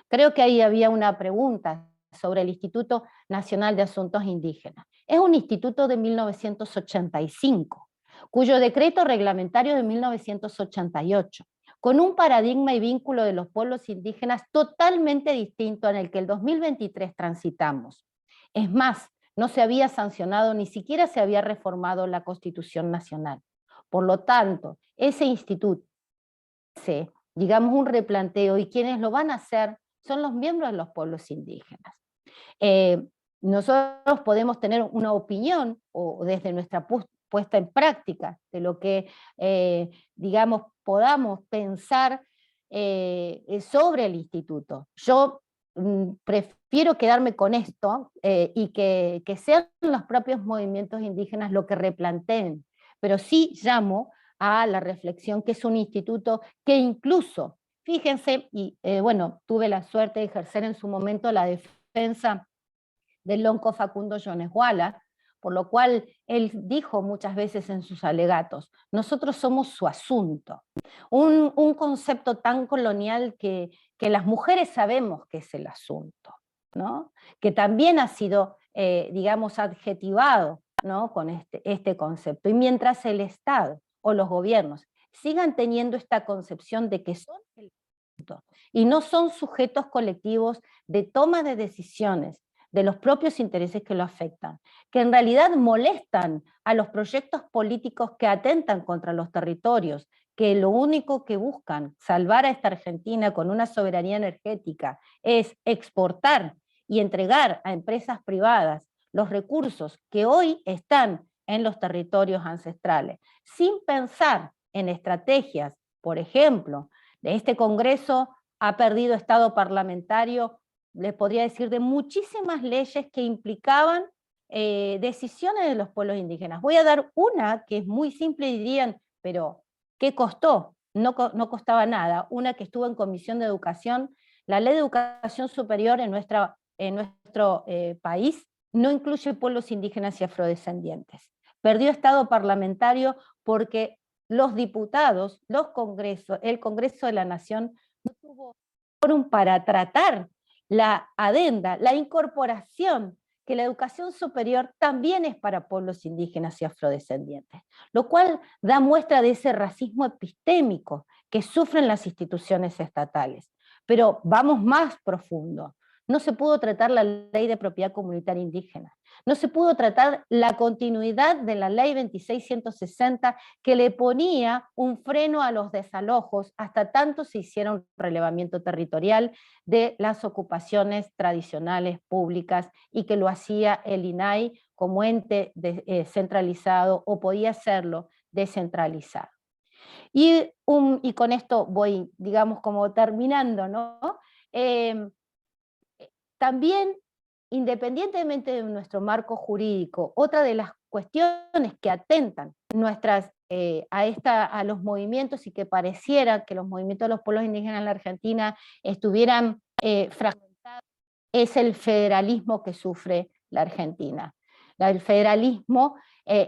Creo que ahí había una pregunta sobre el Instituto Nacional de Asuntos Indígenas. Es un instituto de 1985, cuyo decreto reglamentario de 1988, con un paradigma y vínculo de los pueblos indígenas totalmente distinto en el que el 2023 transitamos. Es más, no se había sancionado, ni siquiera se había reformado la Constitución Nacional. Por lo tanto, ese instituto hace, digamos, un replanteo, y quienes lo van a hacer son los miembros de los pueblos indígenas. Nosotros podemos tener una opinión, o desde nuestra puesta en práctica, de lo que, digamos, podamos pensar sobre el instituto. Yo prefiero quedarme con esto y que sean los propios movimientos indígenas lo que replanteen, pero sí llamo a la reflexión que es un instituto que incluso, fíjense, y bueno, tuve la suerte de ejercer en su momento la defensa del lonco Facundo Yoneshuala, por lo cual él dijo muchas veces en sus alegatos, nosotros somos su asunto. Un concepto tan colonial que las mujeres sabemos que es el asunto, ¿no? Que también ha sido, digamos, adjetivado, ¿no? Con este concepto. Y mientras el Estado o los gobiernos sigan teniendo esta concepción de que son el asunto y no son sujetos colectivos de toma de decisiones, de los propios intereses que lo afectan, que en realidad molestan a los proyectos políticos que atentan contra los territorios, que lo único que buscan salvar a esta Argentina con una soberanía energética es exportar y entregar a empresas privadas los recursos que hoy están en los territorios ancestrales, sin pensar en estrategias. Por ejemplo, de este Congreso ha perdido estado parlamentario, les podría decir, de muchísimas leyes que implicaban decisiones de los pueblos indígenas. Voy a dar una que es muy simple y dirían, pero ¿qué costó? No costaba nada. Una que estuvo en Comisión de Educación, La ley de educación superior en nuestro país no incluye pueblos indígenas y afrodescendientes. Perdió estado parlamentario porque los diputados, el Congreso de la Nación no tuvo quórum para tratar la adenda, la incorporación, que la educación superior también es para pueblos indígenas y afrodescendientes, lo cual da muestra de ese racismo epistémico que sufren las instituciones estatales. Pero vamos más profundo. No se pudo tratar la ley de propiedad comunitaria indígena, no se pudo tratar la continuidad de la ley 2660 que le ponía un freno a los desalojos hasta tanto se hiciera un relevamiento territorial de las ocupaciones tradicionales públicas y que lo hacía el INAI como ente centralizado o podía hacerlo descentralizado. Y con esto voy, digamos, como terminando, ¿no? También, independientemente de nuestro marco jurídico, otra de las cuestiones que atentan a los movimientos y que pareciera que los movimientos de los pueblos indígenas en la Argentina estuvieran fragmentados es el federalismo que sufre la Argentina. El federalismo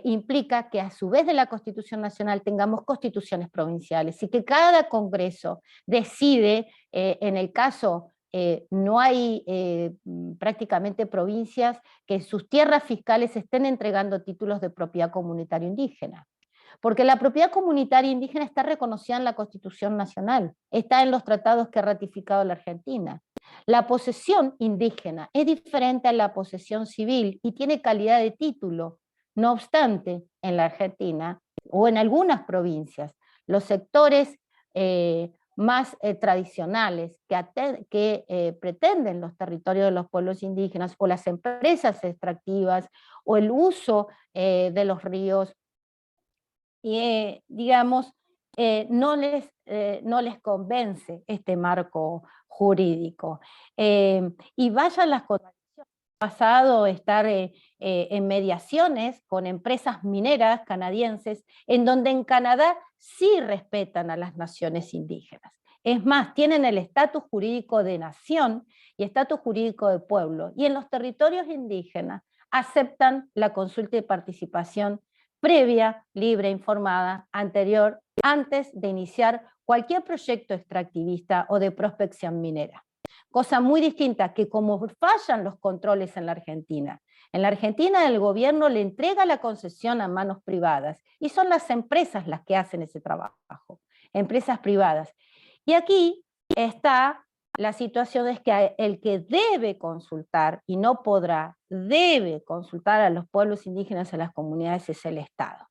implica que a su vez de la Constitución Nacional tengamos constituciones provinciales y que cada congreso decide, en el caso no hay prácticamente provincias que sus tierras fiscales estén entregando títulos de propiedad comunitaria indígena. Porque la propiedad comunitaria indígena está reconocida en la Constitución Nacional, está en los tratados que ha ratificado la Argentina. La posesión indígena es diferente a la posesión civil y tiene calidad de título. No obstante, en la Argentina, o en algunas provincias, los sectores más tradicionales que pretenden los territorios de los pueblos indígenas, o las empresas extractivas, o el uso de los ríos, digamos, no les convence este marco jurídico. Y vayan las contradicciones. Pasado estar en mediaciones con empresas mineras canadienses, en donde en Canadá sí respetan a las naciones indígenas. Es más, tienen el estatus jurídico de nación y estatus jurídico de pueblo, y en los territorios indígenas aceptan la consulta y participación previa, libre, informada, anterior, antes de iniciar cualquier proyecto extractivista o de prospección minera. Cosa muy distinta que como fallan los controles en la Argentina. En la Argentina el gobierno le entrega la concesión a manos privadas y son las empresas las que hacen ese trabajo, empresas privadas. Y aquí está la situación, es que el que debe consultar y no podrá, debe consultar a los pueblos indígenas, a las comunidades, es el Estado.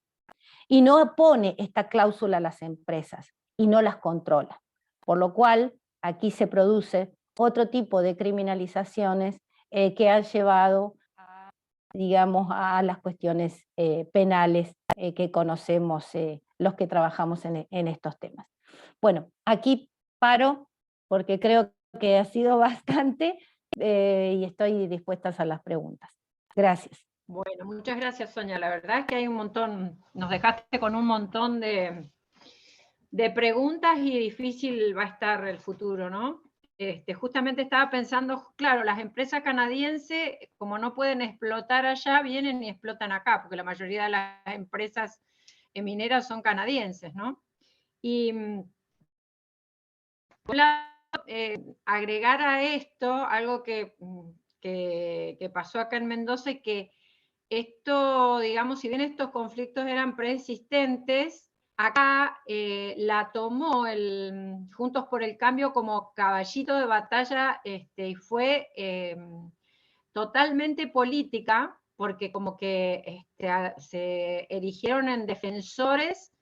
Y no pone esta cláusula a las empresas y no las controla. Por lo cual aquí se produce otro tipo de criminalizaciones que han llevado digamos, a las cuestiones penales que conocemos los que trabajamos en estos temas. Bueno, aquí paro porque creo que ha sido bastante y estoy dispuesta a hacer las preguntas. Gracias. Bueno, muchas gracias, Sonia. La verdad es que hay un montón, nos dejaste con un montón de preguntas y difícil va a estar el futuro, ¿no? Justamente estaba pensando, claro, las empresas canadienses, como no pueden explotar allá, vienen y explotan acá, porque la mayoría de las empresas mineras son canadienses, ¿no? Y agregar a esto algo que pasó acá en Mendoza, y que esto, digamos, si bien estos conflictos eran preexistentes, acá la tomó el Juntos por el Cambio como caballito de batalla, y fue totalmente política, porque como que se erigieron en defensores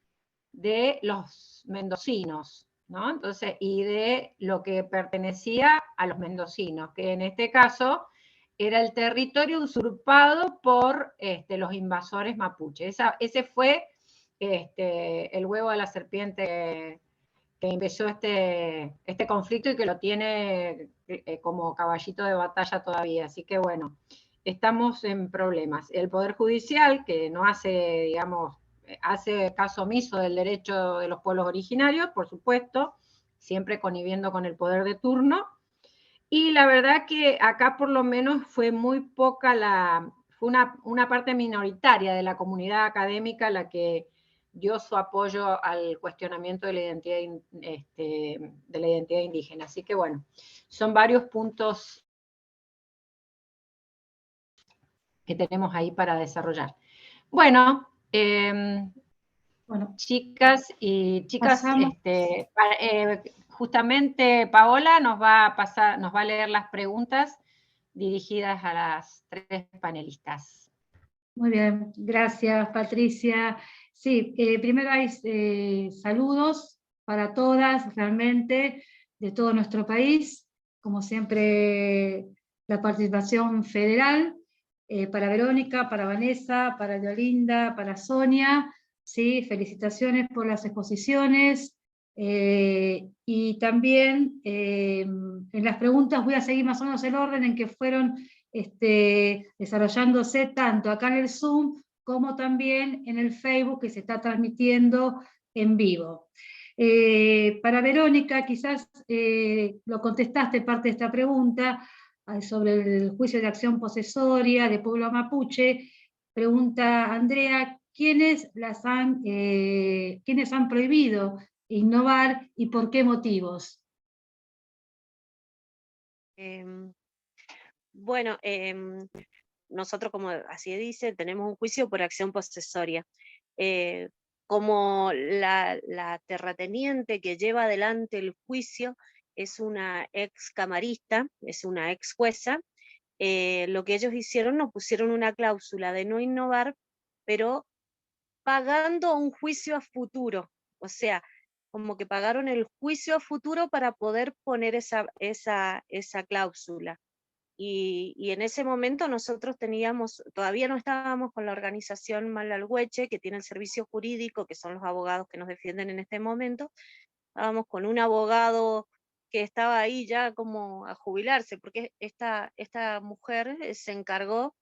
de los mendocinos, ¿no? Entonces, y de lo que pertenecía a los mendocinos, que en este caso era el territorio usurpado por los invasores mapuches. Ese fue el huevo de la serpiente que empezó este conflicto y que lo tiene como caballito de batalla todavía. Así que bueno, estamos en problemas. El Poder Judicial, que no hace, digamos, hace caso omiso del derecho de los pueblos originarios, por supuesto, siempre conniviendo con el poder de turno, Y la verdad que acá por lo menos fue muy poca fue una parte minoritaria de la comunidad académica la que dio su apoyo al cuestionamiento de la identidad, de la identidad indígena. Así que bueno, son varios puntos que tenemos ahí para desarrollar. Bueno, Bueno, chicas y chicas, pasamos. justamente Paola nos va a leer las preguntas dirigidas a las 3 panelistas. Muy bien, gracias Patricia. Sí, primero hay saludos para todas realmente de todo nuestro país, como siempre la participación federal, para Verónica, para Vanessa, para Yolinda, para Sonia, ¿sí? Felicitaciones por las exposiciones. Y también en las preguntas voy a seguir más o menos el orden en que fueron desarrollándose tanto acá en el Zoom como también en el Facebook, que se está transmitiendo en vivo. Para Verónica, quizás lo contestaste parte de esta pregunta sobre el juicio de acción posesoria de pueblo mapuche. Pregunta Andrea, ¿quiénes han prohibido innovar y por qué motivos? Bueno, nosotros, como así dice, tenemos un juicio por acción posesoria. Como la terrateniente que lleva adelante el juicio es una ex camarista, es una ex jueza, lo que ellos hicieron, nos pusieron una cláusula de no innovar, pero pagando un juicio a futuro. O sea, como que pagaron el juicio a futuro para poder poner esa cláusula. Y en ese momento nosotros todavía no estábamos con la organización Malalhueche, que tiene el servicio jurídico, que son los abogados que nos defienden en este momento. Estábamos con un abogado que estaba ahí ya como a jubilarse, porque esta mujer se encargó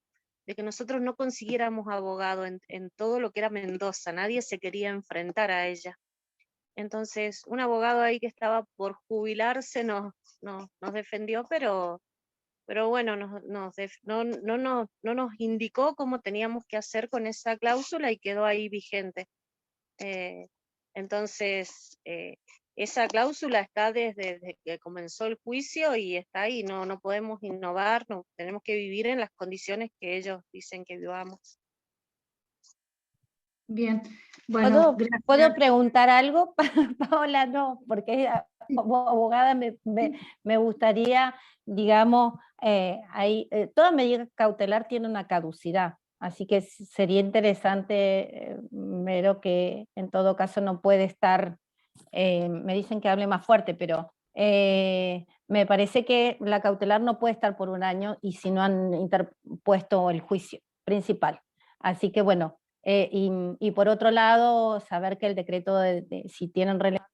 de que nosotros no consiguiéramos abogado en todo lo que era Mendoza, nadie se quería enfrentar a ella. Entonces, un abogado ahí que estaba por jubilarse nos defendió, pero bueno, no nos indicó cómo teníamos que hacer con esa cláusula y quedó ahí vigente. Entonces, esa cláusula está desde que comenzó el juicio y está ahí, no podemos innovar, tenemos que vivir en las condiciones que ellos dicen que vivamos. Bien, bueno, ¿Puedo preguntar algo? Paola, no, porque como abogada me gustaría, digamos, toda medida cautelar tiene una caducidad, así que sería interesante, pero que en todo caso no puede estar, me dicen que hable más fuerte, pero me parece que la cautelar no puede estar por un año y si no han interpuesto el juicio principal. Así que bueno, y por otro lado, saber que el decreto, si tienen relevancia,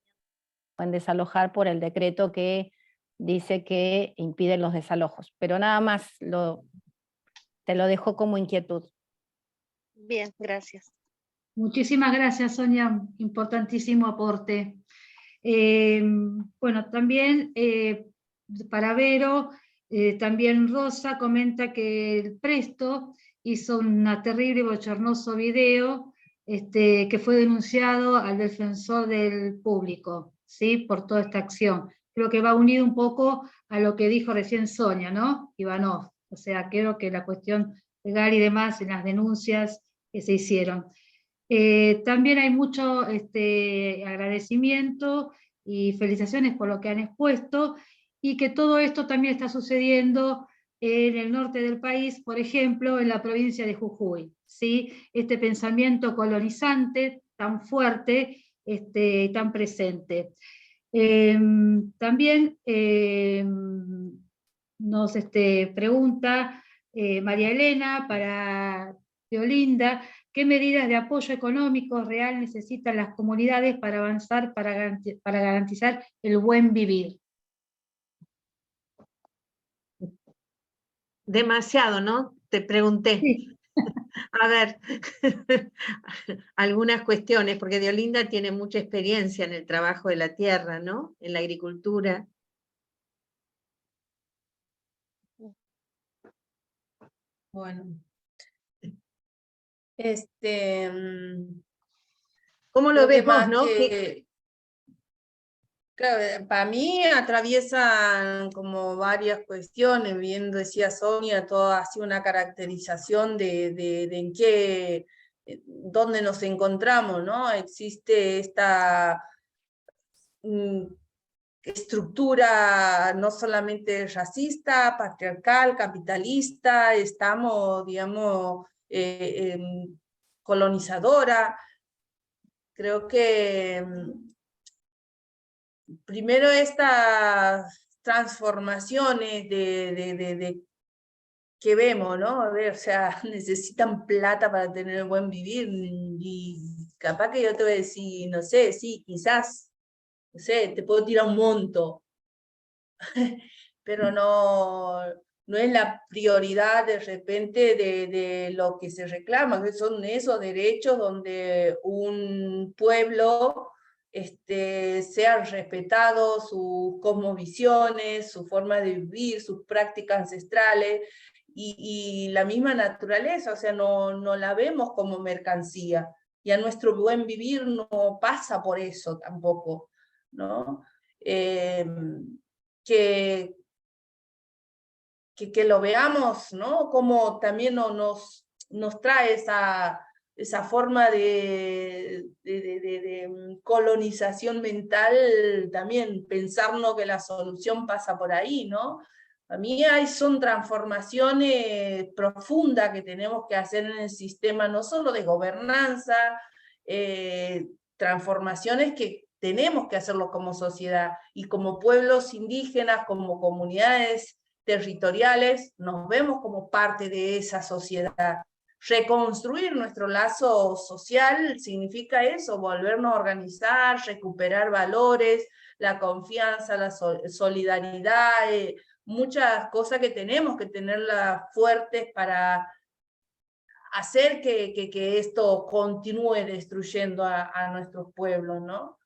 pueden desalojar por el decreto que dice que impide los desalojos. Pero nada más te lo dejo como inquietud. Bien, gracias. Muchísimas gracias, Sonia, importantísimo aporte. Bueno, también para Vero, también Rosa comenta que el Presto hizo un terrible y bochornoso video que fue denunciado al defensor del público, ¿sí? Por toda esta acción. Creo que va unido un poco a lo que dijo recién Sonia, ¿no? Ivanov. O sea, creo que la cuestión legal y demás en las denuncias que se hicieron. También hay mucho agradecimiento y felicitaciones por lo que han expuesto, y que todo esto también está sucediendo en el norte del país, por ejemplo, en la provincia de Jujuy, ¿sí? Este pensamiento colonizante tan fuerte, tan presente. También nos pregunta María Elena para Yolinda, ¿qué medidas de apoyo económico real necesitan las comunidades para avanzar, para garantizar el buen vivir? Demasiado, ¿no? Te pregunté. Sí. A ver, algunas cuestiones, porque Diolinda tiene mucha experiencia en el trabajo de la tierra, ¿no? En la agricultura. Bueno. ¿Cómo lo Creo que ves vos, más no? claro, para mí atraviesan como varias cuestiones, bien decía Sonia, todo ha sido una caracterización de en qué, dónde nos encontramos, ¿no? Existe esta estructura no solamente racista, patriarcal, capitalista, estamos, digamos, colonizadora. Creo que primero estas transformaciones que vemos, ¿no? A ver, o sea, necesitan plata para tener el buen vivir, y capaz que yo te voy a decir, no sé, sí, quizás, no sé, te puedo tirar un monto, pero no es la prioridad de repente de lo que se reclama, que son esos derechos donde un pueblo sean respetados sus cosmovisiones, su forma de vivir, sus prácticas ancestrales y la misma naturaleza, o sea, no la vemos como mercancía, y a nuestro buen vivir no pasa por eso tampoco, ¿no? Que lo veamos, ¿no? Como también nos trae esa forma de colonización mental, también pensarnos que la solución pasa por ahí, ¿no? A mí son transformaciones profundas que tenemos que hacer en el sistema, no solo de gobernanza, transformaciones que tenemos que hacerlo como sociedad, y como pueblos indígenas, como comunidades territoriales, nos vemos como parte de esa sociedad. Reconstruir nuestro lazo social significa eso, volvernos a organizar, recuperar valores, la confianza, la solidaridad, muchas cosas que tenemos que tenerlas fuertes para hacer que esto continúe destruyendo a nuestros pueblos, ¿no?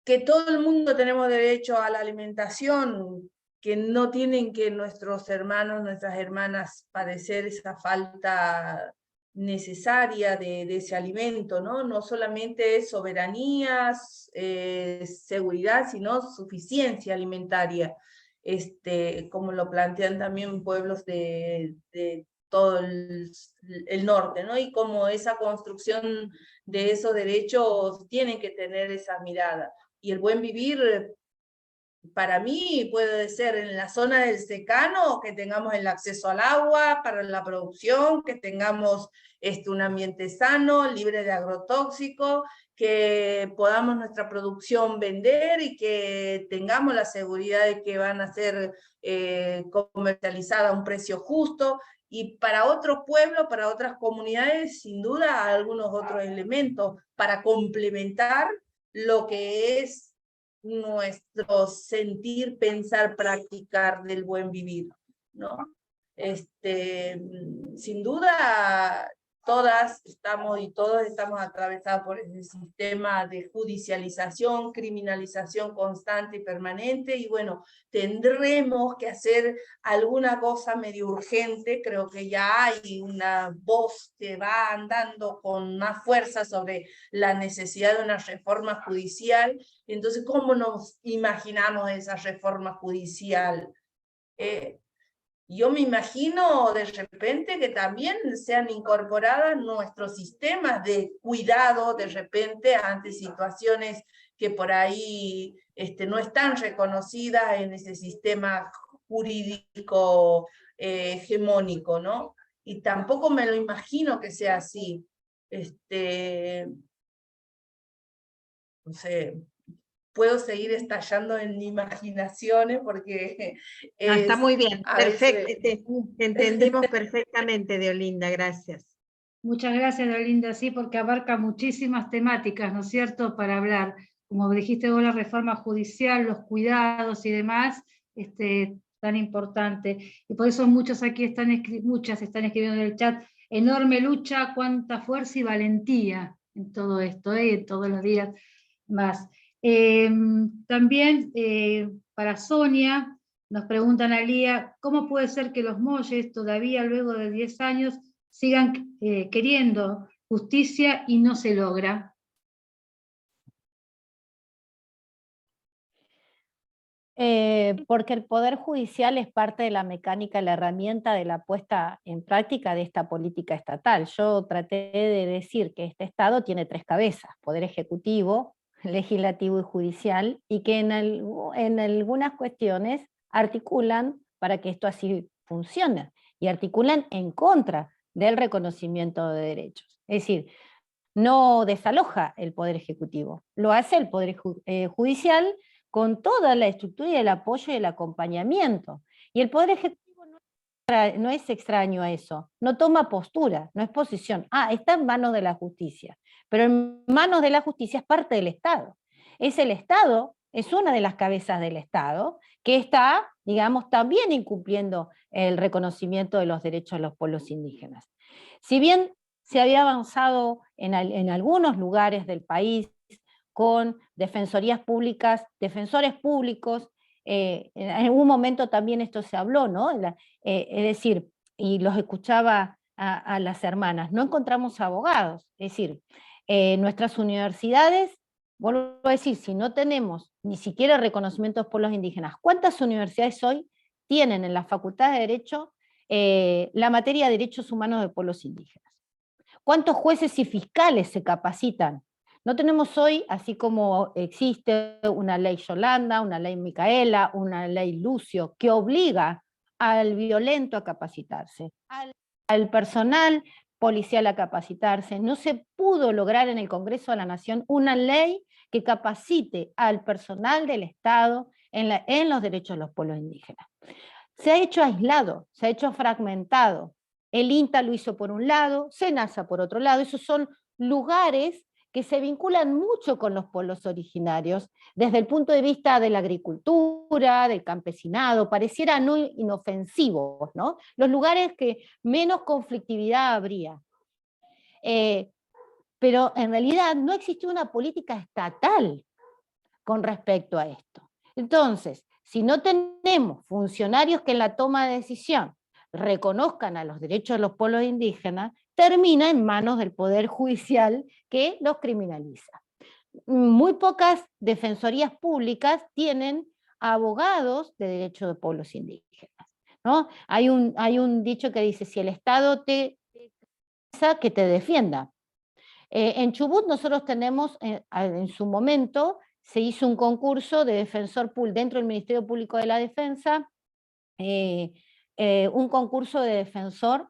Que todo el mundo tenemos derecho a la alimentación, que no tienen que nuestros hermanos, nuestras hermanas padecer esa falta necesaria de ese alimento, ¿no? No solamente es soberanía, seguridad, sino suficiencia alimentaria, como lo plantean también pueblos de todo el norte, ¿no? Y como esa construcción de esos derechos tienen que tener esa mirada. Y el buen vivir, para mí, puede ser en la zona del secano, que tengamos el acceso al agua para la producción, que tengamos un ambiente sano, libre de agrotóxicos, que podamos nuestra producción vender y que tengamos la seguridad de que van a ser comercializadas a un precio justo. Y para otros pueblos, para otras comunidades, sin duda, algunos otros elementos para complementar lo que es nuestro sentir, pensar, practicar del buen vivir, ¿no? Sin duda, todas estamos y todos estamos atravesados por ese sistema de judicialización, criminalización constante y permanente, y bueno, tendremos que hacer alguna cosa medio urgente. Creo que ya hay una voz que va andando con más fuerza sobre la necesidad de una reforma judicial. Entonces, ¿cómo nos imaginamos esa reforma judicial? Yo me imagino de repente que también sean incorporadas nuestros sistemas de cuidado de repente ante situaciones que por ahí no están reconocidas en ese sistema jurídico hegemónico, ¿no? Y tampoco me lo imagino que sea así. No sé, puedo seguir estallando en imaginaciones porque Está muy bien, perfecto, veces... te entendimos perfectamente, Deolinda, gracias. Muchas gracias, Deolinda, sí, porque abarca muchísimas temáticas, ¿no es cierto?, para hablar. Como dijiste vos, la reforma judicial, los cuidados y demás, tan importante. Y por eso muchas están escribiendo en el chat, enorme lucha, cuánta fuerza y valentía en todo esto, todos los días más. También para Sonia, Nos preguntan a Lía, ¿cómo puede ser que los Molles todavía luego de 10 años sigan queriendo justicia y no se logra? Porque el Poder Judicial es parte de la mecánica, la herramienta de la puesta en práctica de esta política estatal. Yo traté de decir que este Estado tiene 3 cabezas, Poder Ejecutivo, Legislativo y Judicial, y que en algunas cuestiones articulan para que esto así funcione, y articulan en contra del reconocimiento de derechos. Es decir, no desaloja el Poder Ejecutivo, lo hace el Poder Judicial, con toda la estructura y el apoyo y el acompañamiento. Y el Poder Ejecutivo no es extraño a eso, no toma postura, no es posición. Está en manos de la justicia, pero en manos de la justicia es parte del Estado. Es el Estado, es una de las cabezas del Estado, que está, digamos, también incumpliendo el reconocimiento de los derechos de los pueblos indígenas. Si bien se había avanzado en algunos lugares del país, con defensorías públicas, defensores públicos, en algún momento también esto se habló, ¿no? Es decir, y los escuchaba a las hermanas, no encontramos abogados, es decir, nuestras universidades, vuelvo a decir, si no tenemos ni siquiera reconocimiento de los pueblos indígenas, ¿cuántas universidades hoy tienen en la Facultad de Derecho la materia de derechos humanos de pueblos indígenas? ¿Cuántos jueces y fiscales se capacitan? No tenemos hoy, así como existe una ley Yolanda, una ley Micaela, una ley Lucio, que obliga al violento a capacitarse, al personal policial a capacitarse. No se pudo lograr en el Congreso de la Nación una ley que capacite al personal del Estado en los derechos de los pueblos indígenas. Se ha hecho aislado, se ha hecho fragmentado. El INTA lo hizo por un lado, SENASA por otro lado. Esos son lugares que se vinculan mucho con los pueblos originarios, desde el punto de vista de la agricultura, del campesinado, pareciera no inofensivos, ¿no? Los lugares que menos conflictividad habría. Pero en realidad no existe una política estatal con respecto a esto. Entonces, si no tenemos funcionarios que en la toma de decisión reconozcan a los derechos de los pueblos indígenas, termina en manos del Poder Judicial que los criminaliza. Muy pocas defensorías públicas tienen abogados de derechos de pueblos indígenas, ¿no? Hay un dicho que dice, si el Estado te criminaliza, que te defienda. En Chubut nosotros tenemos, en su momento, se hizo un concurso de defensor dentro del Ministerio Público de la Defensa, un concurso de defensor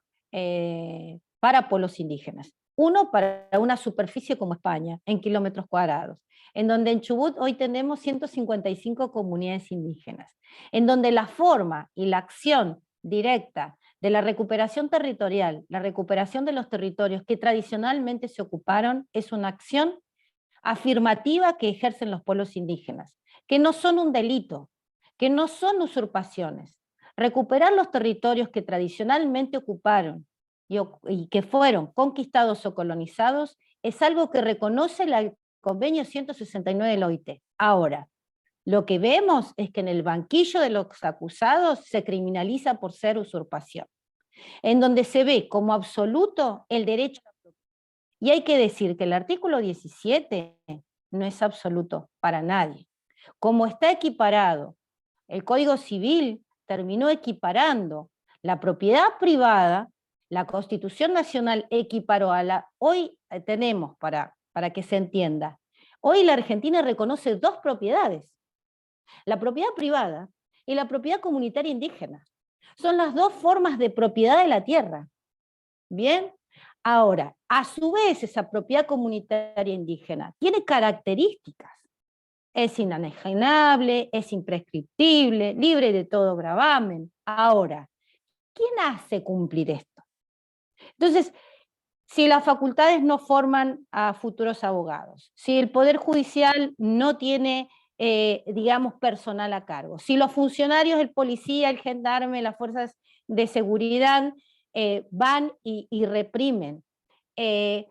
para pueblos indígenas. Uno para una superficie como España, en kilómetros cuadrados, en donde en Chubut hoy tenemos 155 comunidades indígenas, en donde la forma y la acción directa de la recuperación territorial, la recuperación de los territorios que tradicionalmente se ocuparon, es una acción afirmativa que ejercen los pueblos indígenas, que no son un delito, que no son usurpaciones. Recuperar los territorios que tradicionalmente ocuparon y que fueron conquistados o colonizados es algo que reconoce el convenio 169 de la OIT. Ahora, lo que vemos es que en el banquillo de los acusados se criminaliza por ser usurpación, en donde se ve como absoluto el derecho a la propiedad. Y hay que decir que el artículo 17 no es absoluto para nadie. Como está equiparado, el Código Civil terminó equiparando la propiedad privada, la Constitución Nacional equiparó a la... Hoy tenemos, para que se entienda, hoy la Argentina reconoce 2 propiedades, la propiedad privada y la propiedad comunitaria indígena. Son las 2 formas de propiedad de la tierra. ¿Bien? Ahora, a su vez, esa propiedad comunitaria indígena tiene características. Es inanejenable, es imprescriptible, libre de todo gravamen. Ahora, ¿quién hace cumplir esto? Entonces, si las facultades no forman a futuros abogados, si el Poder Judicial no tiene, digamos, personal a cargo, si los funcionarios, el policía, el gendarme, las fuerzas de seguridad van y reprimen, la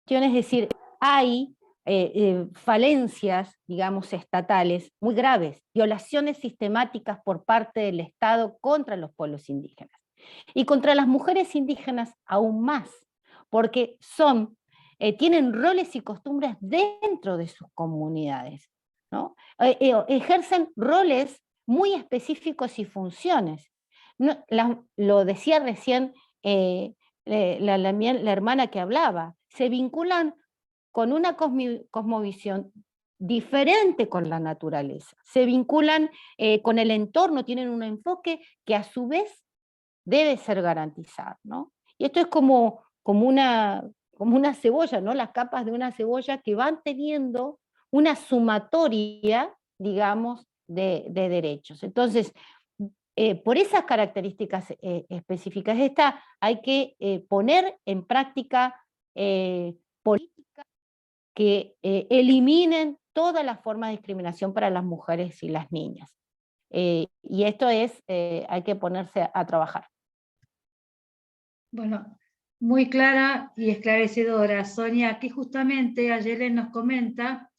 cuestión es decir, hay falencias, digamos, estatales muy graves, violaciones sistemáticas por parte del Estado contra los pueblos indígenas. Y contra las mujeres indígenas aún más, porque tienen roles y costumbres dentro de sus comunidades, ¿no? Ejercen roles muy específicos y funciones. No, lo decía recién la hermana que hablaba, se vinculan con una cosmovisión diferente con la naturaleza, se vinculan con el entorno, tienen un enfoque que a su vez debe ser garantizado, ¿no? Y esto es como una cebolla, ¿no? Las capas de una cebolla que van teniendo una sumatoria, digamos, de derechos. Entonces, por esas características específicas, hay que poner en práctica políticas que eliminen todas las formas de discriminación para las mujeres y las niñas. Y esto hay que ponerse a trabajar. Bueno, muy clara y esclarecedora, Sonia. Aquí justamente Ayelen nos comenta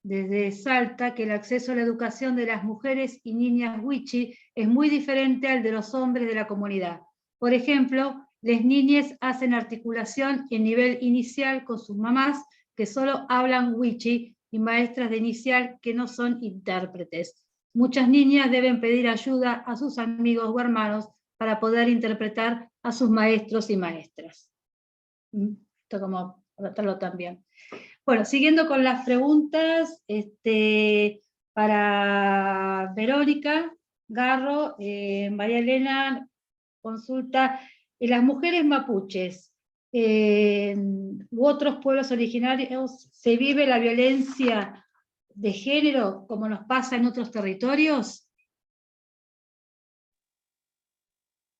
desde Salta que el acceso a la educación de las mujeres y niñas wichi es muy diferente al de los hombres de la comunidad. Por ejemplo, las niñas hacen articulación en nivel inicial con sus mamás que solo hablan wichi y maestras de inicial que no son intérpretes. Muchas niñas deben pedir ayuda a sus amigos o hermanos para poder interpretar a sus maestros y maestras. Esto como tratarlo también. Bueno, siguiendo con las preguntas, para Verónica Garro, María Elena consulta, las mujeres mapuches u otros pueblos originarios, ¿se vive la violencia de género como nos pasa en otros territorios?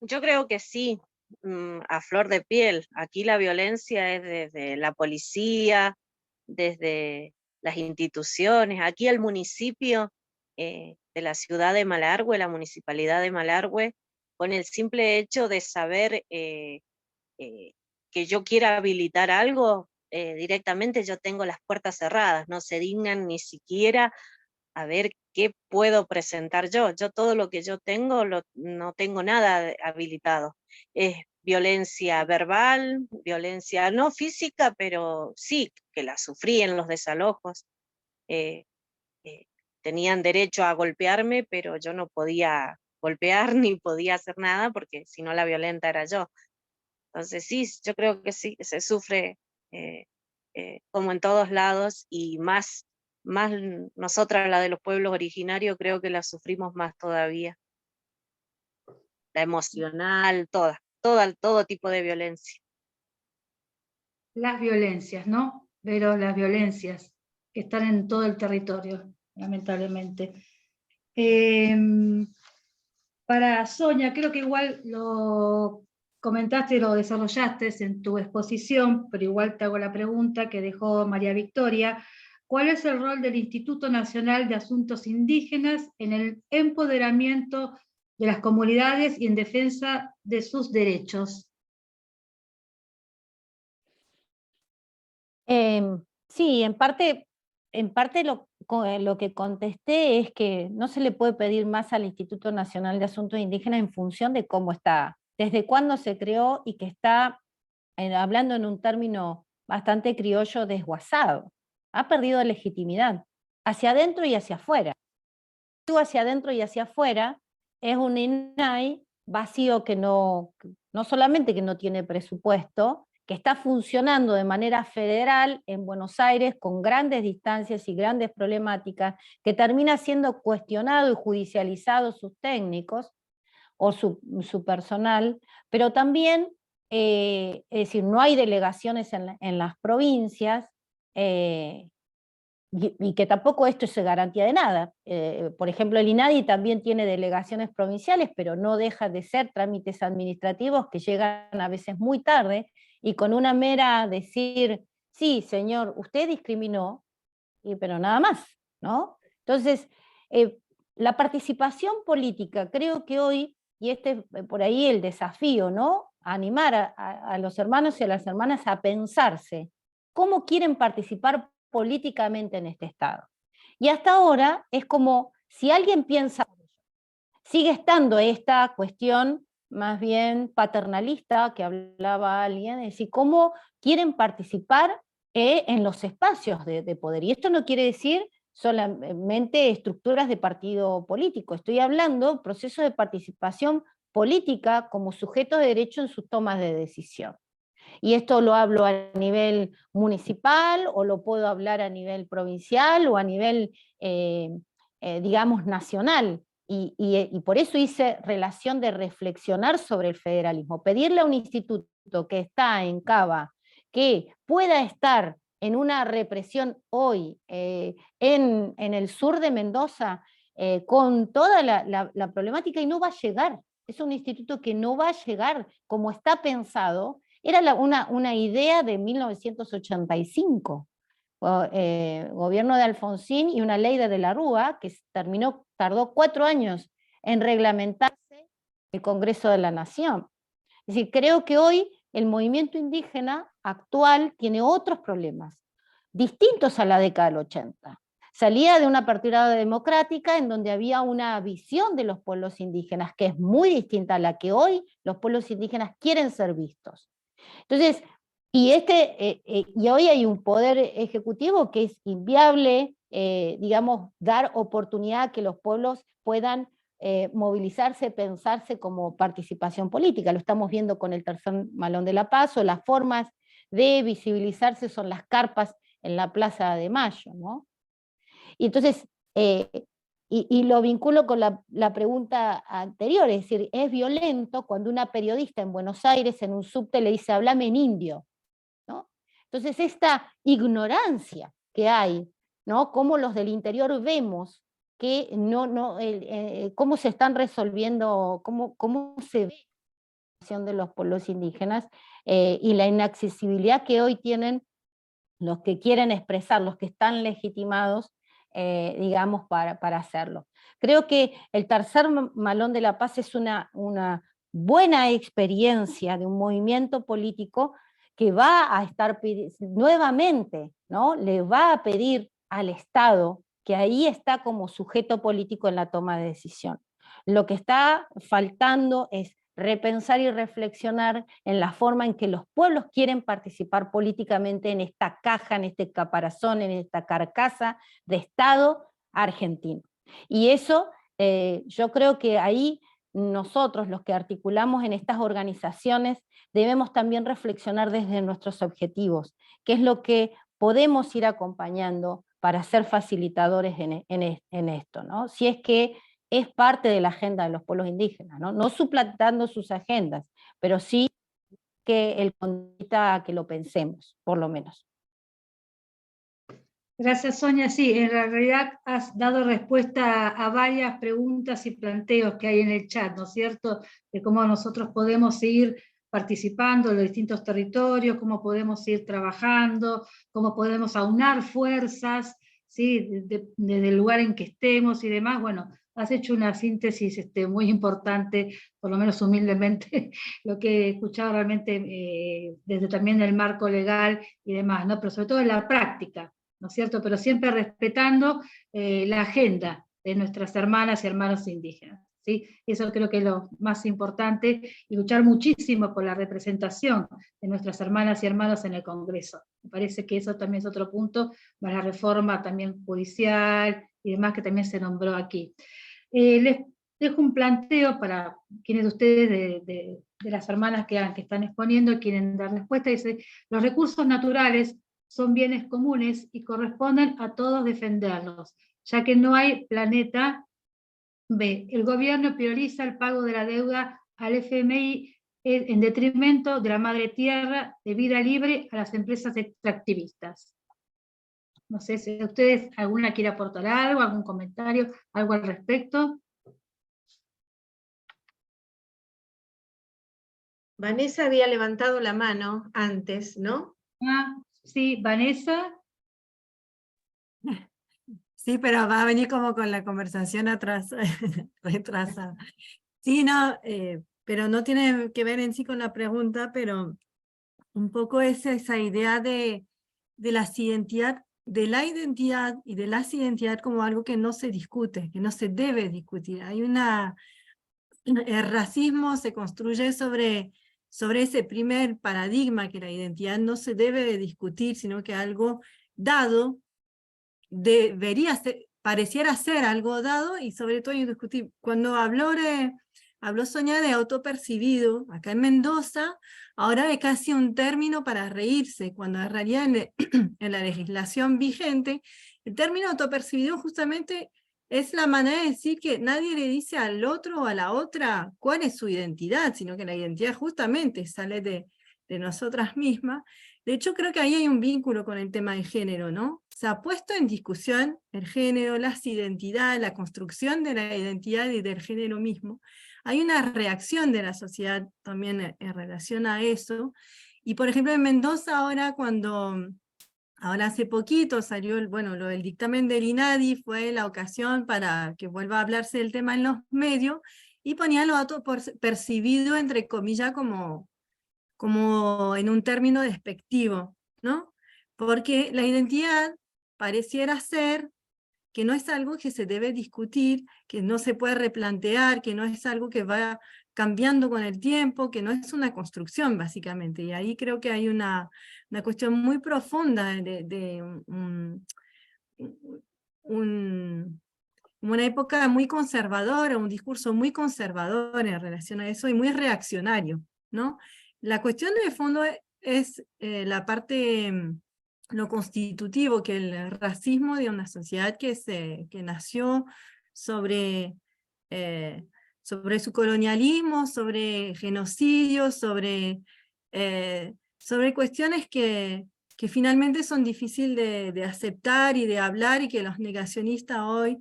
Yo creo que sí, a flor de piel. Aquí la violencia es desde la policía, desde las instituciones. Aquí el municipio de la ciudad de Malargüe, la municipalidad de Malargüe, con el simple hecho de saber que yo quiera habilitar algo, directamente yo tengo las puertas cerradas, no se dignan ni siquiera a ver qué puedo presentar yo. Yo todo lo que yo tengo, no tengo nada habilitado. Es violencia verbal, violencia no física, pero sí, que la sufrí en los desalojos. Tenían derecho a golpearme, pero yo no podía golpear ni podía hacer nada, porque si no la violenta era yo. Entonces sí, yo creo que sí, se sufre como en todos lados, y más nosotras, la de los pueblos originarios, creo que la sufrimos más todavía. La emocional, todo tipo de violencia. Las violencias, ¿no? Pero las violencias que están en todo el territorio, lamentablemente. Para Sonia, creo que igual lo comentaste, lo desarrollaste en tu exposición, pero igual te hago la pregunta que dejó María Victoria. ¿Cuál es el rol del Instituto Nacional de Asuntos Indígenas en el empoderamiento de las comunidades y en defensa de sus derechos? Sí, en parte lo que contesté es que no se le puede pedir más al Instituto Nacional de Asuntos Indígenas en función de cómo está, desde cuándo se creó y que está, hablando en un término bastante criollo, desguazado. Ha perdido legitimidad, hacia adentro y hacia afuera. Hacia adentro y hacia afuera es un INAI vacío que no solamente que no tiene presupuesto, que está funcionando de manera federal en Buenos Aires con grandes distancias y grandes problemáticas, que termina siendo cuestionado y judicializado sus técnicos o su personal, pero también, es decir, no hay delegaciones en las provincias, y que tampoco esto es garantía de nada. Por ejemplo, el INADI también tiene delegaciones provinciales, pero no deja de ser trámites administrativos que llegan a veces muy tarde, y con una mera decir, sí, señor, usted discriminó, pero nada más, ¿no? Entonces, la participación política, creo que hoy, y por ahí el desafío, ¿no? Animar a los hermanos y a las hermanas a pensarse cómo quieren participar políticamente en este Estado. Y hasta ahora es como si alguien piensa, sigue estando esta cuestión más bien paternalista que hablaba alguien, es decir, cómo quieren participar en los espacios de poder. Y esto no quiere decir solamente estructuras de partido político, estoy hablando procesos de participación política como sujetos de derecho en sus tomas de decisión. Y esto lo hablo a nivel municipal, o lo puedo hablar a nivel provincial, o a nivel, digamos, nacional. Y por eso hice relación de reflexionar sobre el federalismo. Pedirle a un instituto que está en Cava que pueda estar en una represión hoy en el sur de Mendoza con toda la problemática, y no va a llegar. Es un instituto que no va a llegar como está pensado. Era una idea de 1985. Gobierno de Alfonsín y una ley de la Rúa que tardó 4 años en reglamentarse el Congreso de la Nación. Es decir, creo que hoy el movimiento indígena actual tiene otros problemas, distintos a la década del 80. Salía de una apertura democrática en donde había una visión de los pueblos indígenas que es muy distinta a la que hoy los pueblos indígenas quieren ser vistos. Entonces, y hoy hay un poder ejecutivo que es inviable, digamos, dar oportunidad a que los pueblos puedan movilizarse, pensarse como participación política. Lo estamos viendo con el Tercer Malón de la Paz, o las formas de visibilizarse son las carpas en la Plaza de Mayo, ¿no? Y entonces, y lo vinculo con la pregunta anterior, es decir, es violento cuando una periodista en Buenos Aires en un subte le dice, háblame en indio, ¿no? Entonces esta ignorancia que hay, ¿no? Cómo los del interior vemos que cómo se están resolviendo, cómo se ve la situación de los pueblos indígenas y la inaccesibilidad que hoy tienen los que quieren expresar, los que están legitimados, digamos, para hacerlo. Creo que el Tercer Malón de la Paz es una buena experiencia de un movimiento político que va a estar nuevamente, ¿no? Le va a pedir al Estado, que ahí está como sujeto político en la toma de decisión. Lo que está faltando es repensar y reflexionar en la forma en que los pueblos quieren participar políticamente en esta caja, en este caparazón, en esta carcasa de Estado argentino. Y eso, yo creo que ahí nosotros, los que articulamos en estas organizaciones, debemos también reflexionar desde nuestros objetivos, qué es lo que podemos ir acompañando para ser facilitadores en esto, ¿no? Si es que es parte de la agenda de los pueblos indígenas, no suplantando sus agendas, pero sí que el convita a que lo pensemos, por lo menos. Gracias, Sonia. Sí, en realidad has dado respuesta a varias preguntas y planteos que hay en el chat, ¿no es cierto? De cómo nosotros podemos seguir participando en los distintos territorios, cómo podemos ir trabajando, cómo podemos aunar fuerzas, ¿sí? Desde el lugar en que estemos y demás. Bueno, has hecho una síntesis muy importante, por lo menos humildemente, lo que he escuchado realmente desde también el marco legal y demás, ¿no? Pero sobre todo en la práctica, ¿no es cierto? Pero siempre respetando la agenda de nuestras hermanas y hermanos indígenas, ¿sí? Eso creo que es lo más importante, y luchar muchísimo por la representación de nuestras hermanas y hermanos en el Congreso. Me parece que eso también es otro punto, más la reforma también judicial y demás que también se nombró aquí. Les dejo un planteo para quienes de ustedes, de las hermanas que están exponiendo, quieren dar respuesta. Dice, los recursos naturales son bienes comunes y corresponden a todos defenderlos, ya que no hay planeta B. El gobierno prioriza el pago de la deuda al FMI en detrimento de la madre tierra, de vida libre a las empresas extractivistas. No sé si ustedes, alguna quiere aportar algo, algún comentario, algo al respecto. Vanessa había levantado la mano antes, ¿no? Ah, sí, Vanessa. Sí, pero va a venir como con la conversación atrás, retrasada. Sí, no, pero no tiene que ver en sí con la pregunta, pero un poco es esa idea de las identidades de la identidad y de las identidades como algo que no se discute, que no se debe discutir. Hay el racismo se construye sobre ese primer paradigma, que la identidad no se debe discutir, sino que algo dado, pareciera ser algo dado, y sobre todo indiscutible. Cuando habló Sonia de autopercibido, acá en Mendoza, ahora es casi un término para reírse, cuando en realidad en la legislación vigente, el término autopercibido justamente es la manera de decir que nadie le dice al otro o a la otra cuál es su identidad, sino que la identidad justamente sale de nosotras mismas. De hecho, creo que ahí hay un vínculo con el tema del género, ¿no? Se ha puesto en discusión el género, las identidades, la construcción de la identidad y del género mismo. Hay una reacción de la sociedad también en relación a eso. Y por ejemplo en Mendoza ahora hace poquito salió lo del dictamen del INADI, fue la ocasión para que vuelva a hablarse del tema en los medios, y ponían lo autopercibido entre comillas como en un término despectivo, ¿no? Porque la identidad pareciera ser que no es algo que se debe discutir, que no se puede replantear, que no es algo que va cambiando con el tiempo, que no es una construcción básicamente. Y ahí creo que hay una cuestión muy profunda de una época muy conservadora, un discurso muy conservador en relación a eso y muy reaccionario, ¿no? La cuestión de fondo es la parte, lo constitutivo, que el racismo de una sociedad que nació sobre su colonialismo, sobre genocidios, sobre cuestiones que finalmente son difíciles de aceptar y de hablar, y que los negacionistas hoy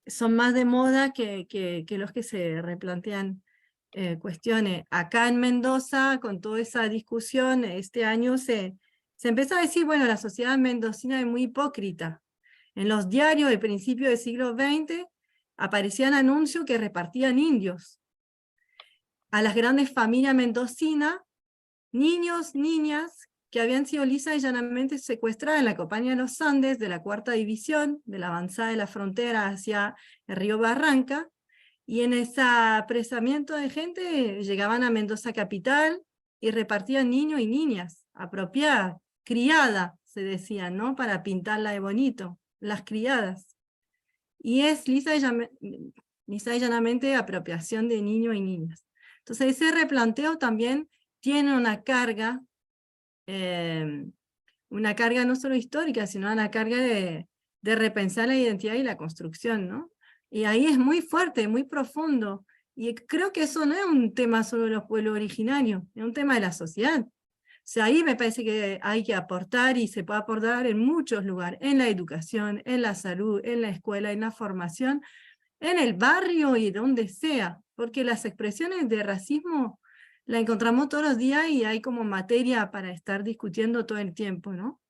son más de moda que los que se replantean cuestiones. Acá en Mendoza, con toda esa discusión, este año se empezó a decir, bueno, la sociedad mendocina es muy hipócrita. En los diarios del principio del siglo XX aparecían anuncios que repartían indios a las grandes familias mendocinas, niños, niñas, que habían sido lisa y llanamente secuestradas en la Compañía de los Andes de la 4ª División, de la avanzada de la frontera hacia el río Barranca, y en ese apresamiento de gente llegaban a Mendoza capital y repartían niños y niñas, apropiadas, criadas, se decían, ¿no? Para pintarla de bonito, las criadas. Y es lisa y llanamente apropiación de niños y niñas. Entonces ese replanteo también tiene una carga no solo histórica, sino una carga de repensar la identidad y la construcción, ¿no? Y ahí es muy fuerte, muy profundo, y creo que eso no es un tema solo de los pueblos originarios, es un tema de la sociedad. O sea, ahí me parece que hay que aportar, y se puede aportar en muchos lugares, en la educación, en la salud, en la escuela, en la formación, en el barrio y donde sea, porque las expresiones de racismo la encontramos todos los días y hay como materia para estar discutiendo todo el tiempo, ¿no?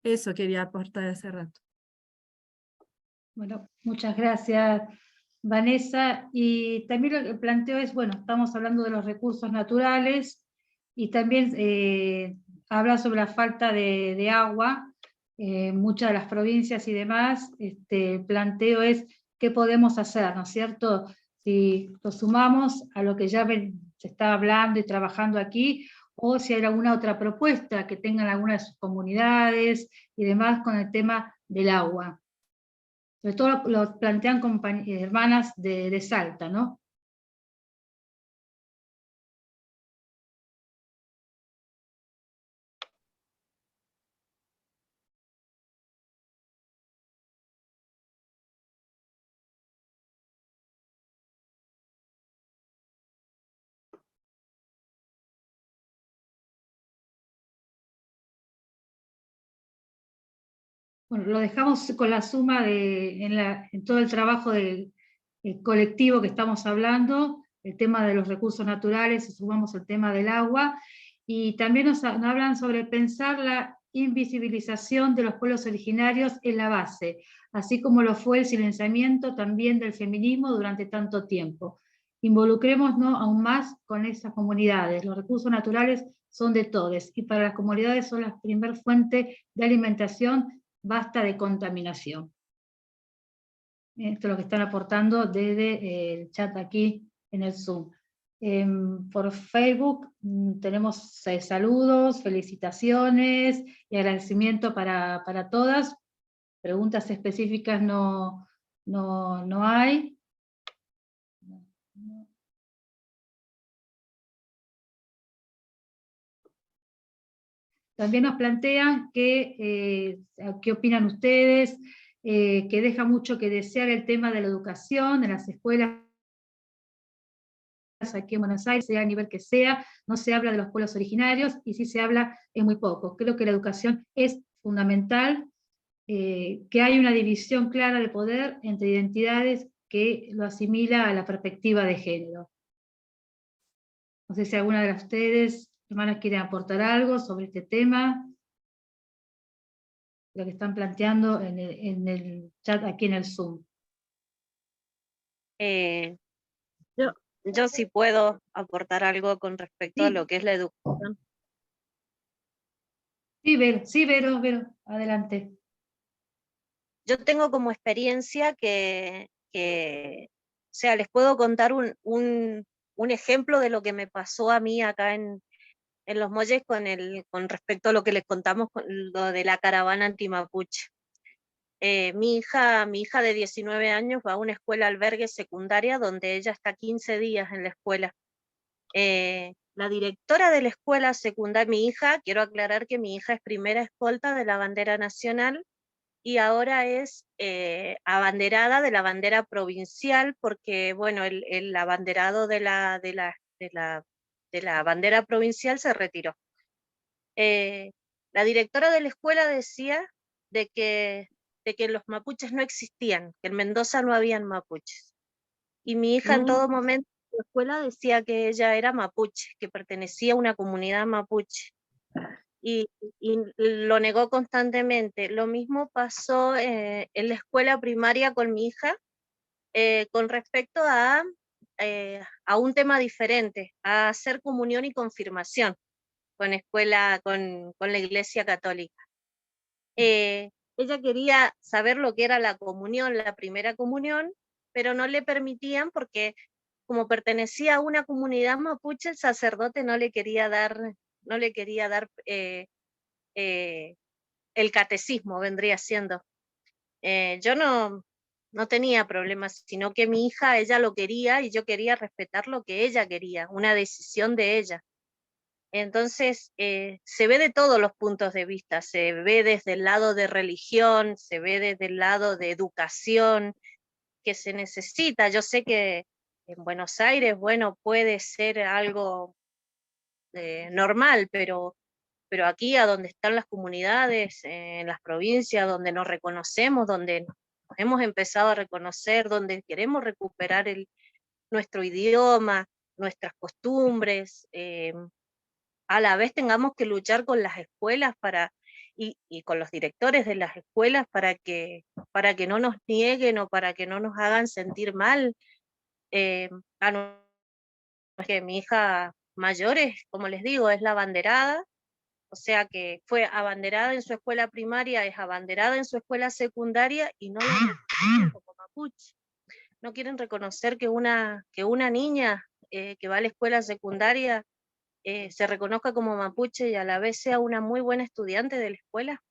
Eso quería aportar hace rato. Bueno, muchas gracias, Vanessa. Y también lo que planteo es, bueno, estamos hablando de los recursos naturales, y también habla sobre la falta de agua, muchas de las provincias y demás. El planteo es qué podemos hacer, ¿no es cierto? Si lo sumamos a lo que ya se está hablando y trabajando aquí, o si hay alguna otra propuesta que tengan algunas de sus comunidades y demás con el tema del agua. Sobre todo lo plantean hermanas de Salta, ¿no? Bueno, lo dejamos con la suma en todo el trabajo del colectivo que estamos hablando, el tema de los recursos naturales, y sumamos el tema del agua, y también nos hablan sobre pensar la invisibilización de los pueblos originarios en la base, así como lo fue el silenciamiento también del feminismo durante tanto tiempo. Involucrémonos aún más con esas comunidades. Los recursos naturales son de todos, y para las comunidades son la primer fuente de alimentación, basta de contaminación. Esto es lo que están aportando desde el chat aquí en el Zoom. Por Facebook tenemos saludos, felicitaciones y agradecimiento para todas. Preguntas específicas no hay. También nos plantean que, qué opinan ustedes, que deja mucho que desear el tema de la educación en las escuelas aquí en Buenos Aires, sea a nivel que sea, no se habla de los pueblos originarios, y si se habla es muy poco. Creo que la educación es fundamental, que hay una división clara de poder entre identidades que lo asimila a la perspectiva de género. No sé si alguna de ustedes, hermanas, quiere aportar algo sobre este tema, lo que están planteando en el chat aquí en el Zoom. Yo sí puedo aportar algo con respecto a lo que es la educación. Sí, Vero, adelante. Yo tengo como experiencia o sea, les puedo contar un ejemplo de lo que me pasó a mí acá en Los Molles con respecto a lo que les contamos con lo de la caravana antimapuche. Mi hija de 19 años va a una escuela albergue secundaria donde ella está 15 días en la escuela. La directora de la escuela secundaria, quiero aclarar que mi hija es primera escolta de la bandera nacional y ahora es abanderada de la bandera provincial, porque bueno, el abanderado de la bandera provincial se retiró. La directora de la escuela decía de que los mapuches no existían, que en Mendoza no habían mapuches. Y mi hija en todo momento en la escuela decía que ella era mapuche, que pertenecía a una comunidad mapuche. Y lo negó constantemente. Lo mismo pasó en la escuela primaria con mi hija, con respecto a un tema diferente, a hacer comunión y confirmación con la Iglesia Católica. Ella quería saber lo que era la comunión, la primera comunión, pero no le permitían porque como pertenecía a una comunidad mapuche, el sacerdote no le quería dar el catecismo, vendría siendo. Yo no tenía problemas, sino que mi hija, ella lo quería y yo quería respetar lo que ella quería, una decisión de ella. Entonces, se ve de todos los puntos de vista, se ve desde el lado de religión, se ve desde el lado de educación, que se necesita. Yo sé que en Buenos Aires, bueno, puede ser algo normal, pero aquí a donde están las comunidades, en las provincias, donde nos reconocemos, donde nos hemos empezado a reconocer, donde queremos recuperar nuestro idioma, nuestras costumbres, a la vez tengamos que luchar con las escuelas y con los directores de las escuelas para que no nos nieguen o para que no nos hagan sentir mal. Que mi hija mayor es, como les digo, es la abanderada, o sea que fue abanderada en su escuela primaria, es abanderada en su escuela secundaria y no la reconocen como mapuche. No quieren reconocer que una niña que va a la escuela secundaria se reconozca como mapuche y a la vez sea una muy buena estudiante de la escuela.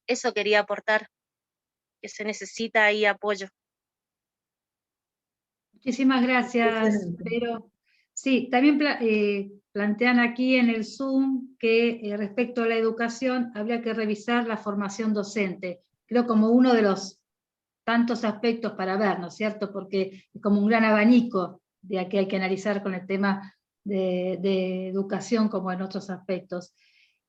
Eso quería aportar, que se necesita ahí apoyo. Muchísimas gracias, Vero. Sí, también plantean aquí en el Zoom que respecto a la educación habría que revisar la formación docente. Creo como uno de los tantos aspectos para ver, ¿no es cierto? Porque es como un gran abanico de que hay que analizar con el tema de educación como en otros aspectos.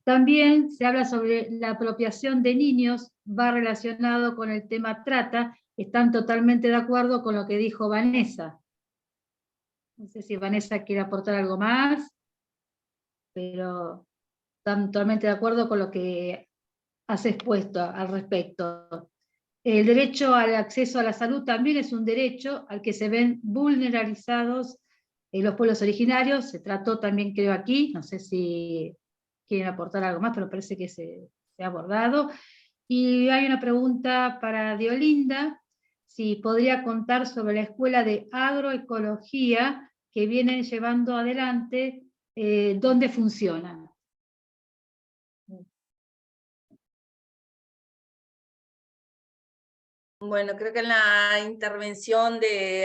También se habla sobre la apropiación de niños, va relacionado con el tema trata. Están totalmente de acuerdo con lo que dijo Vanessa. No sé si Vanessa quiere aportar algo más, pero están totalmente de acuerdo con lo que has expuesto al respecto. El derecho al acceso a la salud también es un derecho al que se ven vulnerabilizados los pueblos originarios. Se trató también, creo, aquí, no sé si quieren aportar algo más, pero parece que se ha abordado. Y hay una pregunta para Diolinda, si podría contar sobre la escuela de agroecología que vienen llevando adelante, dónde funciona. Bueno, creo que en la intervención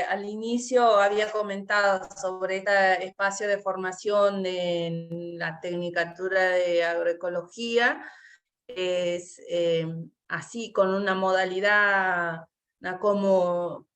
al inicio había comentado sobre este espacio de formación en la Tecnicatura de Agroecología. Es así, con una modalidad no como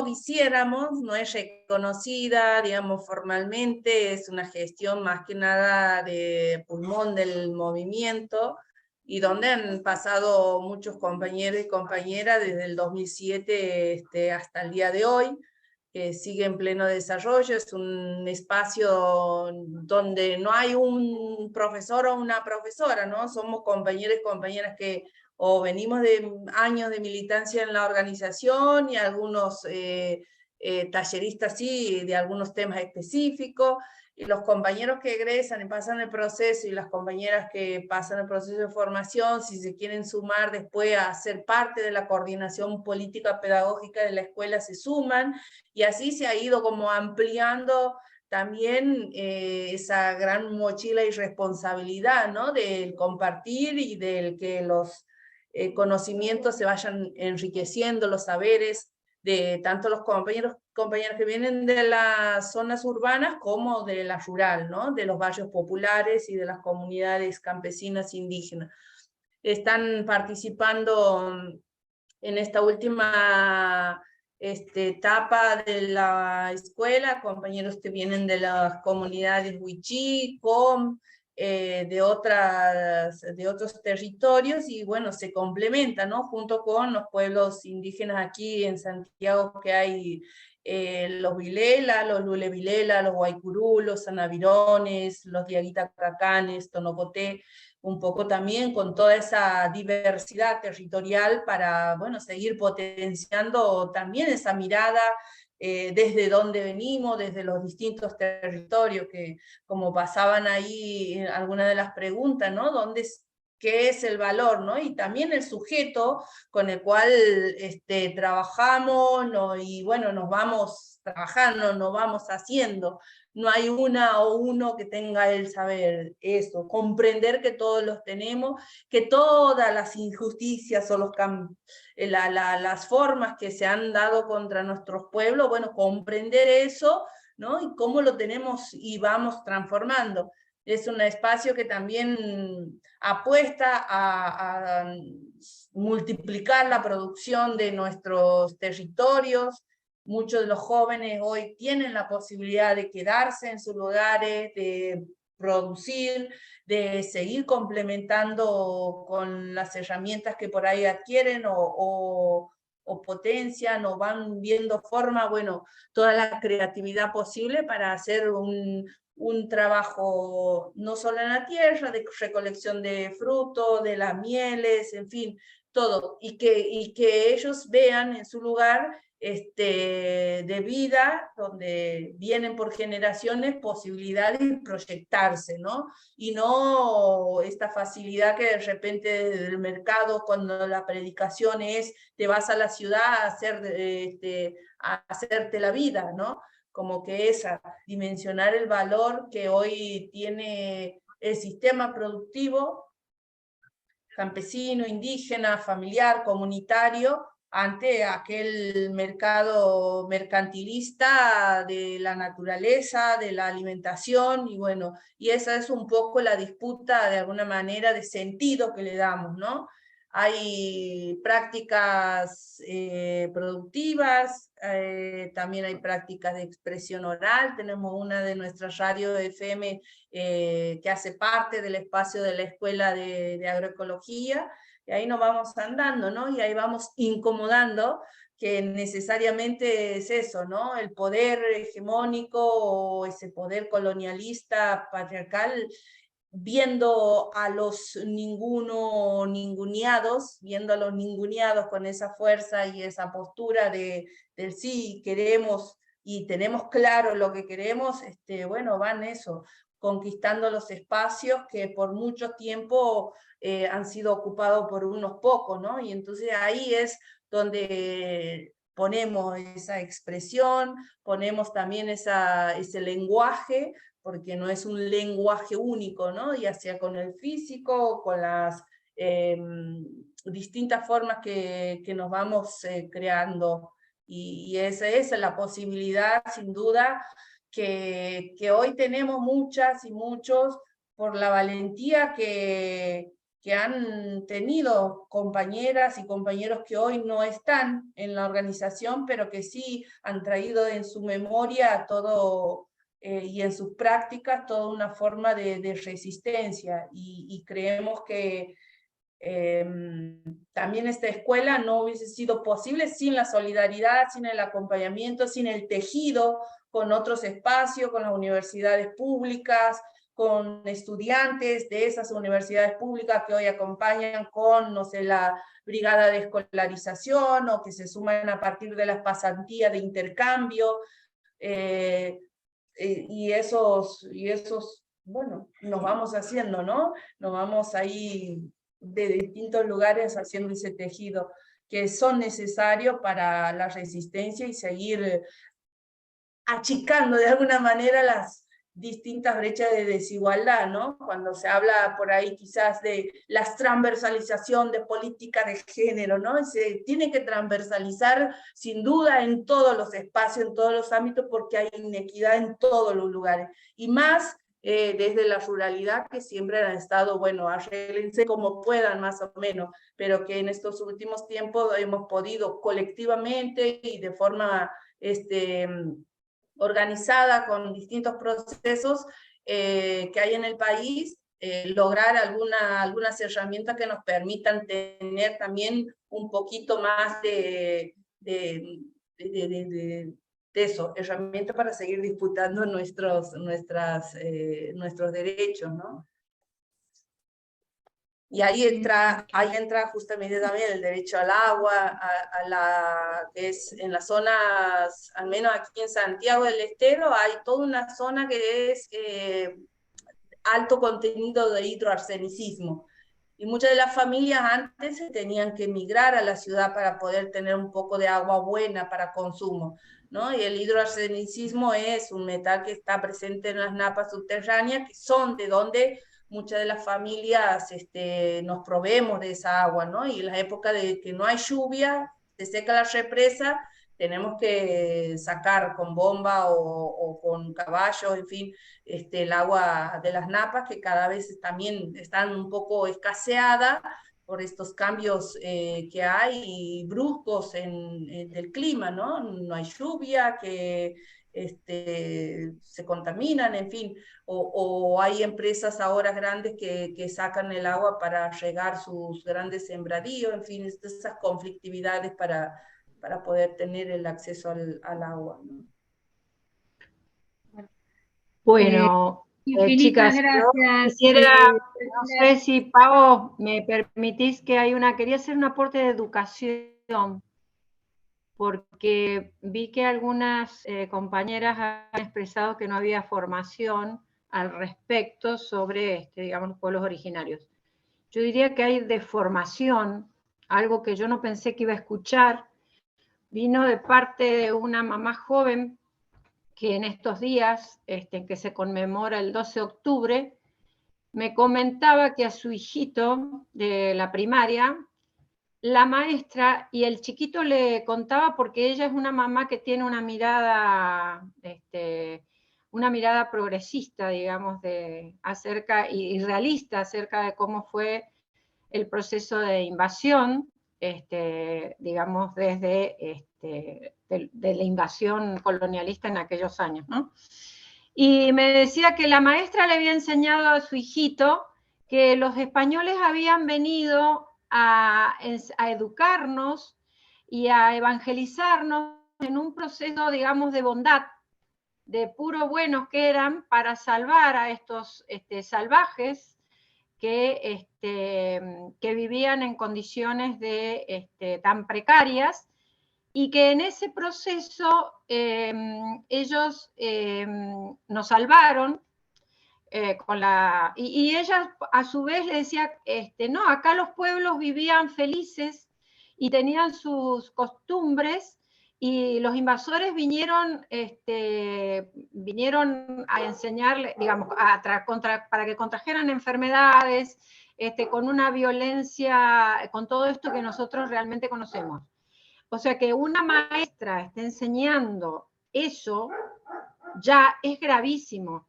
quisiéramos, no es reconocida, digamos, formalmente, es una gestión más que nada de pulmón del movimiento, y donde han pasado muchos compañeros y compañeras desde el 2007 hasta el día de hoy, que sigue en pleno desarrollo. Es un espacio donde no hay un profesor o una profesora, ¿no? Somos compañeros y compañeras que o venimos de años de militancia en la organización y algunos talleristas sí, de algunos temas específicos, y los compañeros que egresan y pasan el proceso y las compañeras que pasan el proceso de formación, si se quieren sumar después a ser parte de la coordinación política pedagógica de la escuela, se suman, y así se ha ido como ampliando también esa gran mochila y responsabilidad, ¿no? Del compartir y del que los conocimientos se vayan enriqueciendo, los saberes de tanto los compañeras que vienen de las zonas urbanas como de la rural, ¿no? De los barrios populares y de las comunidades campesinas indígenas. Están participando en esta última etapa de la escuela compañeros que vienen de las comunidades Huichí, Com, de otros territorios, y bueno, se complementa, ¿no? Junto con los pueblos indígenas aquí en Santiago, que hay los Vilela, los Lule Vilela, los Guaycurú, los Sanavirones, los Diaguitacacanes, Tonocoté, un poco también con toda esa diversidad territorial para, bueno, seguir potenciando también esa mirada desde donde venimos, desde los distintos territorios, que como pasaban ahí en algunas de las preguntas, ¿no? ¿Qué es el valor, ¿no? Y también el sujeto con el cual trabajamos, ¿no? Y bueno, nos vamos trabajando, nos vamos haciendo. No hay una o uno que tenga el saber eso, comprender que todos los tenemos, que todas las injusticias o las formas que se han dado contra nuestros pueblos, bueno, comprender eso, ¿no? Y cómo lo tenemos y vamos transformando. Es un espacio que también apuesta a multiplicar la producción de nuestros territorios. Muchos de los jóvenes hoy tienen la posibilidad de quedarse en sus lugares, de producir, de seguir complementando con las herramientas que por ahí adquieren o potencian o van viendo forma, bueno, toda la creatividad posible para hacer un trabajo no solo en la tierra, de recolección de frutos, de las mieles, en fin, todo, y que ellos vean en su lugar de vida, donde vienen por generaciones posibilidades de proyectarse, ¿no? Y no esta facilidad que de repente desde el mercado, cuando la predicación es, te vas a la ciudad a hacerte la vida, ¿no? Como que dimensionar el valor que hoy tiene el sistema productivo, campesino, indígena, familiar, comunitario, ante aquel mercado mercantilista de la naturaleza, de la alimentación, y bueno, y esa es un poco la disputa de alguna manera de sentido que le damos, ¿no? Hay prácticas productivas, también hay prácticas de expresión oral. Tenemos una de nuestras radios FM que hace parte del espacio de la Escuela de Agroecología, y ahí nos vamos andando, ¿no? Y ahí vamos incomodando, que necesariamente es eso, ¿no? El poder hegemónico o ese poder colonialista, patriarcal, viendo a los ninguneados, viendo a los ninguneados con esa fuerza y esa postura del sí, queremos y tenemos claro lo que queremos, bueno, van eso, conquistando los espacios que por mucho tiempo han sido ocupados por unos pocos, ¿no? Y entonces ahí es donde ponemos esa expresión, ponemos también ese lenguaje, porque no es un lenguaje único, ¿no? Ya sea con el físico, con las distintas formas que nos vamos creando. Y esa es la posibilidad, sin duda, que hoy tenemos muchas y muchos por la valentía que han tenido compañeras y compañeros que hoy no están en la organización, pero que sí han traído en su memoria todo y en sus prácticas toda una forma de resistencia. Y creemos que también esta escuela no hubiese sido posible sin la solidaridad, sin el acompañamiento, sin el tejido con otros espacios, con las universidades públicas, con estudiantes de esas universidades públicas que hoy acompañan con, no sé, la brigada de escolarización o que se suman a partir de las pasantías de intercambio. Y esos, bueno, nos vamos haciendo, ¿no? Nos vamos ahí de distintos lugares haciendo ese tejido que son necesarios para la resistencia y seguir achicando de alguna manera las distintas brechas de desigualdad, ¿no? Cuando se habla por ahí quizás de la transversalización de política de género, ¿no? Se tiene que transversalizar sin duda en todos los espacios, en todos los ámbitos, porque hay inequidad en todos los lugares. Y más desde la ruralidad, que siempre han estado, bueno, arréglense como puedan más o menos, pero que en estos últimos tiempos hemos podido colectivamente y de forma organizada con distintos procesos que hay en el país, lograr algunas herramientas que nos permitan tener también un poquito más de eso, herramientas para seguir disputando nuestros derechos, ¿no? Y ahí entra justamente también el derecho al agua, que es en las zonas, al menos aquí en Santiago del Estero, hay toda una zona que es alto contenido de hidroarsenicismo. Y muchas de las familias antes se tenían que emigrar a la ciudad para poder tener un poco de agua buena para consumo, ¿no? Y el hidroarsenicismo es un metal que está presente en las napas subterráneas, que son de donde muchas de las familias nos proveemos de esa agua, ¿no? Y en la época de que no hay lluvia, se seca la represa, tenemos que sacar con bomba o con caballo, en fin, el agua de las napas, que cada vez también están un poco escaseadas por estos cambios que hay bruscos del clima, ¿no? No hay lluvia, que se contaminan, en fin, o hay empresas ahora grandes que sacan el agua para regar sus grandes sembradíos, en fin, esas conflictividades para poder tener el acceso al agua, ¿no? Bueno, Infinitas chicas, yo gracias. quisiera, no sé si, Pavo, me permitís que quería hacer un aporte de educación, porque vi que algunas compañeras han expresado que no había formación al respecto sobre, digamos, los pueblos originarios. Yo diría que hay deformación, algo que yo no pensé que iba a escuchar, vino de parte de una mamá joven que en estos días, en que se conmemora el 12 de octubre, me comentaba que a su hijito de la primaria, la maestra, y el chiquito le contaba porque ella es una mamá que tiene una mirada progresista, digamos, acerca y realista acerca de cómo fue el proceso de invasión, digamos, desde de la invasión colonialista en aquellos años, ¿no? Y me decía que la maestra le había enseñado a su hijito que los españoles habían venido a educarnos y a evangelizarnos en un proceso, digamos, de bondad, de puro buenos que eran para salvar a estos salvajes que vivían en condiciones tan precarias, y que en ese proceso ellos nos salvaron, y ella a su vez le decía, no, acá los pueblos vivían felices y tenían sus costumbres, y los invasores vinieron a enseñarle, digamos, para que contrajeran enfermedades, con una violencia, con todo esto que nosotros realmente conocemos. O sea, que una maestra esté enseñando eso ya es gravísimo.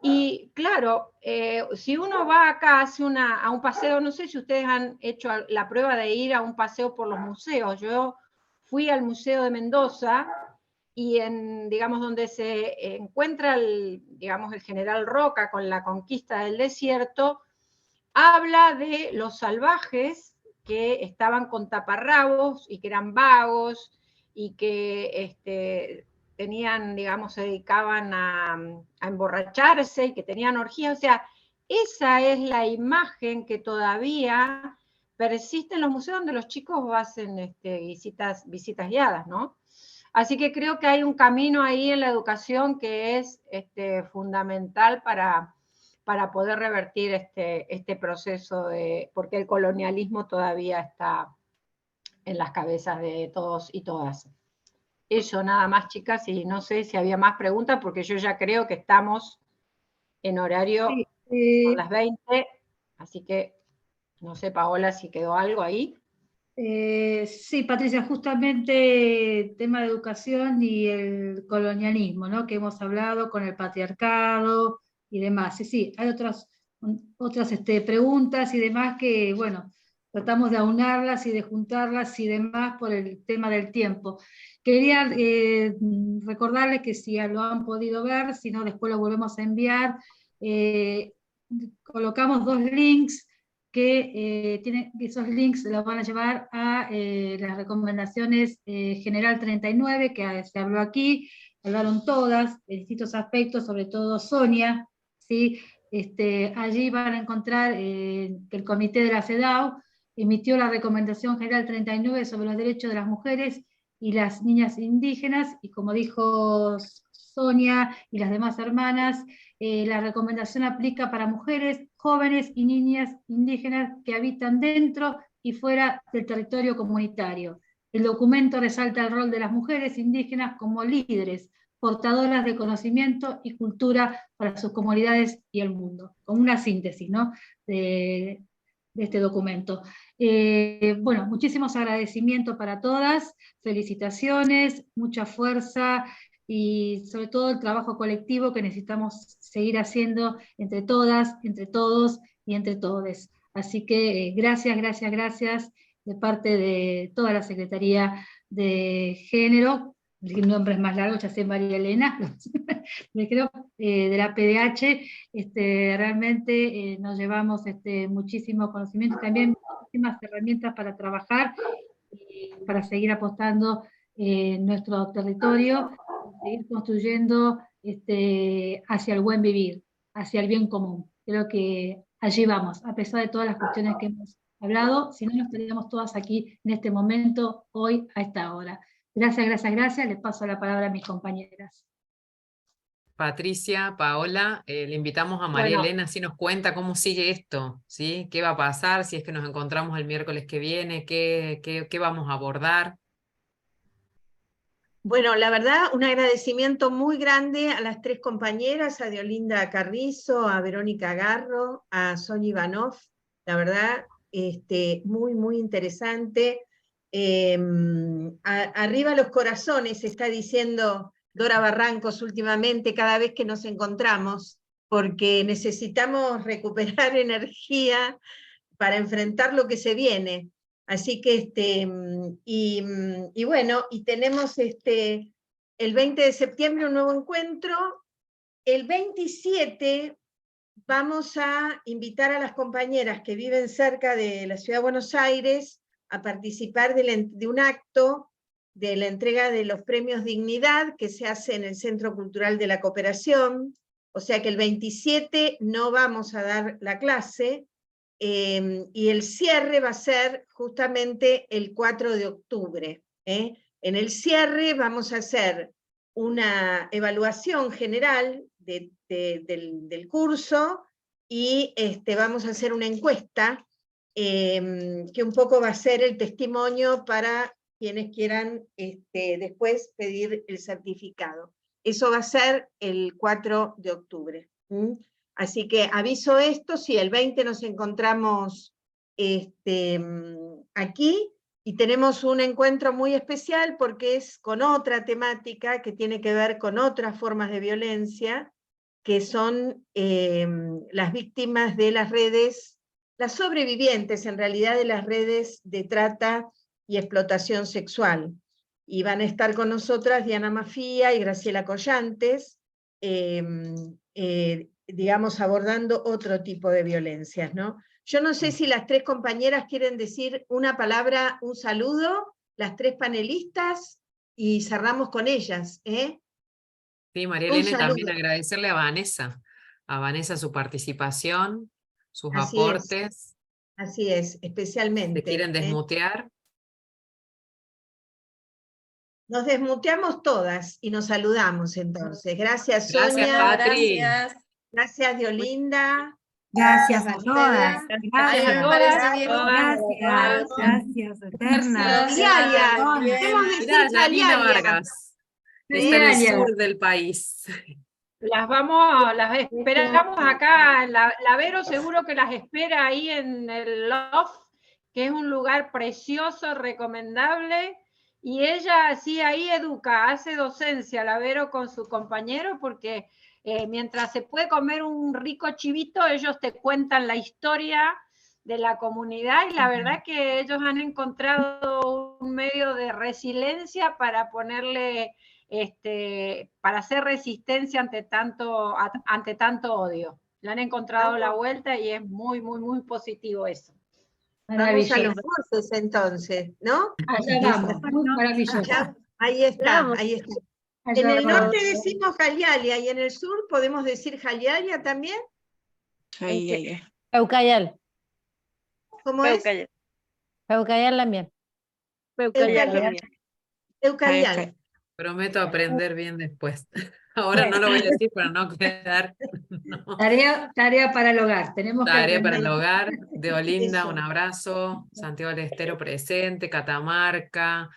Y claro, si uno va acá, hace a un paseo, no sé si ustedes han hecho la prueba de ir a un paseo por los museos. Yo fui al Museo de Mendoza, y digamos, donde se encuentra el general Roca con la conquista del desierto, habla de los salvajes que estaban con taparrabos y que eran vagos y que tenían, digamos, se dedicaban a emborracharse y que tenían orgías. O sea, esa es la imagen que todavía persiste en los museos donde los chicos hacen visitas guiadas, ¿no? Así que creo que hay un camino ahí en la educación que es fundamental para poder revertir este proceso, porque el colonialismo todavía está en las cabezas de todos y todas. Eso nada más, chicas, y no sé si había más preguntas, porque yo ya creo que estamos en horario a las 20, así que no sé, Paola, si quedó algo ahí. Sí, Patricia, justamente el tema de educación y el colonialismo, ¿no? Que hemos hablado con el patriarcado y demás. Sí, hay otras preguntas y demás que, bueno, tratamos de aunarlas y de juntarlas y demás por el tema del tiempo. Quería recordarles que si lo han podido ver, si no, después lo volvemos a enviar. Colocamos 2 links que esos links los van a llevar a las recomendaciones General 39, que se habló aquí, hablaron todas, de distintos aspectos, sobre todo Sonia, ¿sí? Allí van a encontrar que el comité de la CEDAW emitió la recomendación General 39 sobre los derechos de las mujeres y las niñas indígenas, y como dijo Sonia y las demás hermanas, la recomendación aplica para mujeres, jóvenes y niñas indígenas que habitan dentro y fuera del territorio comunitario. El documento resalta el rol de las mujeres indígenas como líderes, portadoras de conocimiento y cultura para sus comunidades y el mundo, como una síntesis, ¿no? de este documento. Bueno, muchísimos agradecimientos para todas, felicitaciones, mucha fuerza, y sobre todo el trabajo colectivo que necesitamos seguir haciendo entre todas, entre todos y entre todes. Así que gracias, gracias, gracias de parte de toda la Secretaría de Género, el nombre es más largo, ya sé, María Elena, creo, de la PDH, realmente nos llevamos muchísimo conocimiento y también muchísimas herramientas para trabajar y para seguir apostando en nuestro territorio, seguir construyendo hacia el buen vivir, hacia el bien común. Creo que allí vamos, a pesar de todas las cuestiones que hemos hablado, si no, nos estaríamos todas aquí en este momento, hoy, a esta hora. Gracias, gracias, gracias. Les paso la palabra a mis compañeras. Patricia, Paola, le invitamos a María Elena, si nos cuenta cómo sigue esto, ¿sí? ¿Qué va a pasar? Si es que nos encontramos el miércoles que viene, ¿qué vamos a abordar? Bueno, la verdad, un agradecimiento muy grande a las 3 compañeras, a Diolinda Carrizo, a Verónica Garro, a Sonia Ivanov. La verdad, muy, muy interesante. Arriba los corazones, está diciendo Dora Barrancos últimamente, cada vez que nos encontramos, porque necesitamos recuperar energía para enfrentar lo que se viene. Así que, y bueno, y tenemos el 20 de septiembre un nuevo encuentro. El 27 vamos a invitar a las compañeras que viven cerca de la Ciudad de Buenos Aires a participar de un acto de la entrega de los premios Dignidad que se hace en el Centro Cultural de la Cooperación, o sea que el 27 no vamos a dar la clase, y el cierre va a ser justamente el 4 de octubre. En el cierre vamos a hacer una evaluación general del curso, y vamos a hacer una encuesta que un poco va a ser el testimonio para quienes quieran después pedir el certificado. Eso va a ser el 4 de octubre. Así que aviso esto, si el 20 nos encontramos aquí, y tenemos un encuentro muy especial porque es con otra temática que tiene que ver con otras formas de violencia, que son las víctimas de las redes, las sobrevivientes en realidad de las redes de trata y explotación sexual. Y van a estar con nosotras Diana Mafía y Graciela Collantes, digamos, abordando otro tipo de violencias, ¿no? Yo no sé si las tres compañeras quieren decir una palabra, un saludo, las tres panelistas, y cerramos con ellas, ¿eh? Sí, María Un Elena, y también saludo. agradecerle a Vanessa su participación, sus Así aportes. Así es, ¿Se especialmente. quieren desmutear? Nos desmuteamos todas y nos saludamos entonces. Gracias, Gracias, Sonia. Patri. Gracias. Gracias, Diolinda. Gracias a Daniela. todas. Ay, Gracias. a todas, Gracias. Gracias, eterna. Jalialia, Perdón. queremos decir Mirá, Janina Jalialia. Vargas. Está en el Jalialia. sur del país. las esperamos acá, la Vero seguro que las espera ahí en el Loft, que es un lugar precioso, recomendable, y ella sí ahí educa, hace docencia, la Vero con su compañero, porque mientras se puede comer un rico chivito, ellos te cuentan la historia de la comunidad, y la verdad que ellos han encontrado un medio de resiliencia para ponerle, para hacer resistencia ante tanto odio. Le han encontrado la vuelta y es muy, muy, muy positivo eso. Vamos a los Maravilloso. voces entonces, ¿no? Allá vamos, muy maravilloso. Ya, ahí está, Vamos. ahí está. Allá En el vamos. norte decimos Jalialia, y en el sur podemos decir Jalialia también. Peucayal. ¿Cómo es? Peucayal. Peucayal también. Eucayal. Eucayal. Prometo aprender bien después. Ahora no lo voy a decir para no quedar. No. Tarea para el hogar. Tenemos que Tarea para aprender. el hogar. De Olinda, Eso. un abrazo. Santiago del Estero presente, Catamarca,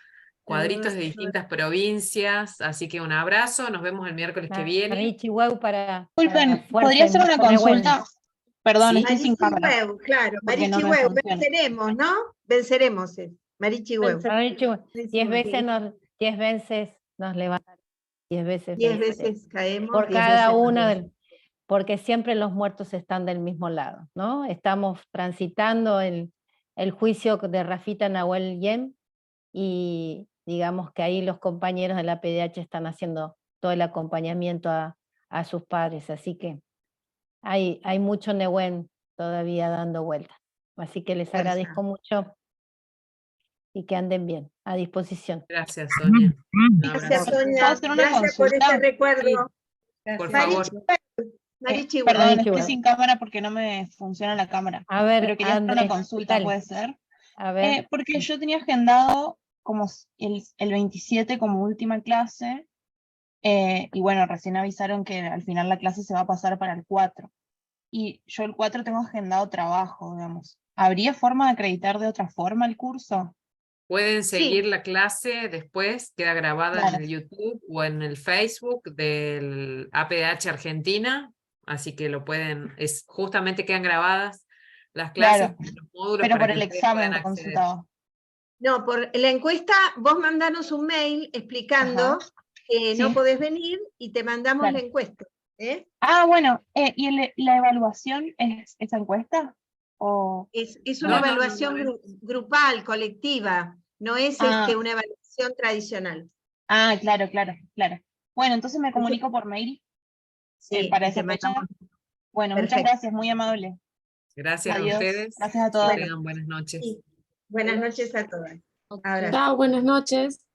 cuadritos de distintas provincias. Así que un abrazo, nos vemos el miércoles que viene. Marichihueu para Disculpen, fuerza ¿podría y hacer una mucho Nehuen. consulta? Perdón, Sí. estoy sin cámara. Marichihueu, claro, porque no me Marichihueu, funciona. venceremos, ¿no? Venceremos, Marichihueu. Marichihueu. 10 Sí. veces nos levantamos, 10 veces 10 venceremos. veces caemos. Por 10 cada veces uno, caemos. porque siempre los muertos están del mismo lado, ¿no? Estamos transitando el juicio de Rafita Nahuel Yem, y digamos que ahí los compañeros de la PDH están haciendo todo el acompañamiento a sus padres, así que hay mucho Nehuen todavía dando vueltas. Así que les Fuerza. agradezco mucho y que anden bien, a disposición. Gracias, Sonia. Un Gracias, abrazo. Sonia. ¿Puedo hacer una Gracias por consulta? este recuerdo. Por favor. Marichihueu. Perdón, estoy Marichihueu. sin cámara porque no me funciona la cámara. A ver, Pero quería hacer una Andrés, consulta, dale. ¿puede ser? A ver, Porque yo tenía agendado como el 27 como última clase, y bueno, recién avisaron que al final la clase se va a pasar para el 4. Y yo el 4 tengo agendado trabajo, digamos. ¿Habría forma de acreditar de otra forma el curso? Pueden Sí. seguir la clase después, queda grabada Claro. en el YouTube o en el Facebook del APDH Argentina, así que lo pueden, justamente quedan grabadas las clases, Claro, los módulos pero para por que el ustedes examen puedan acceder. consultado. No, por la encuesta, vos mandanos un mail explicando que no Sí. podés venir y te mandamos Claro. la encuesta. ¿Eh? Ah, bueno, ¿y la evaluación es esa encuesta? ¿O Es No, una no, evaluación grupal, colectiva, no es Ah. una evaluación tradicional. claro. Bueno, entonces me comunico por mail Sí, para y esa te fecha. mandamos. Bueno, Perfecto. muchas gracias, muy amable. Gracias Adiós. a ustedes. Gracias a Que todos. tengan buenas noches. Sí. Buenas noches a todas. Abrazo. Chao, buenas noches.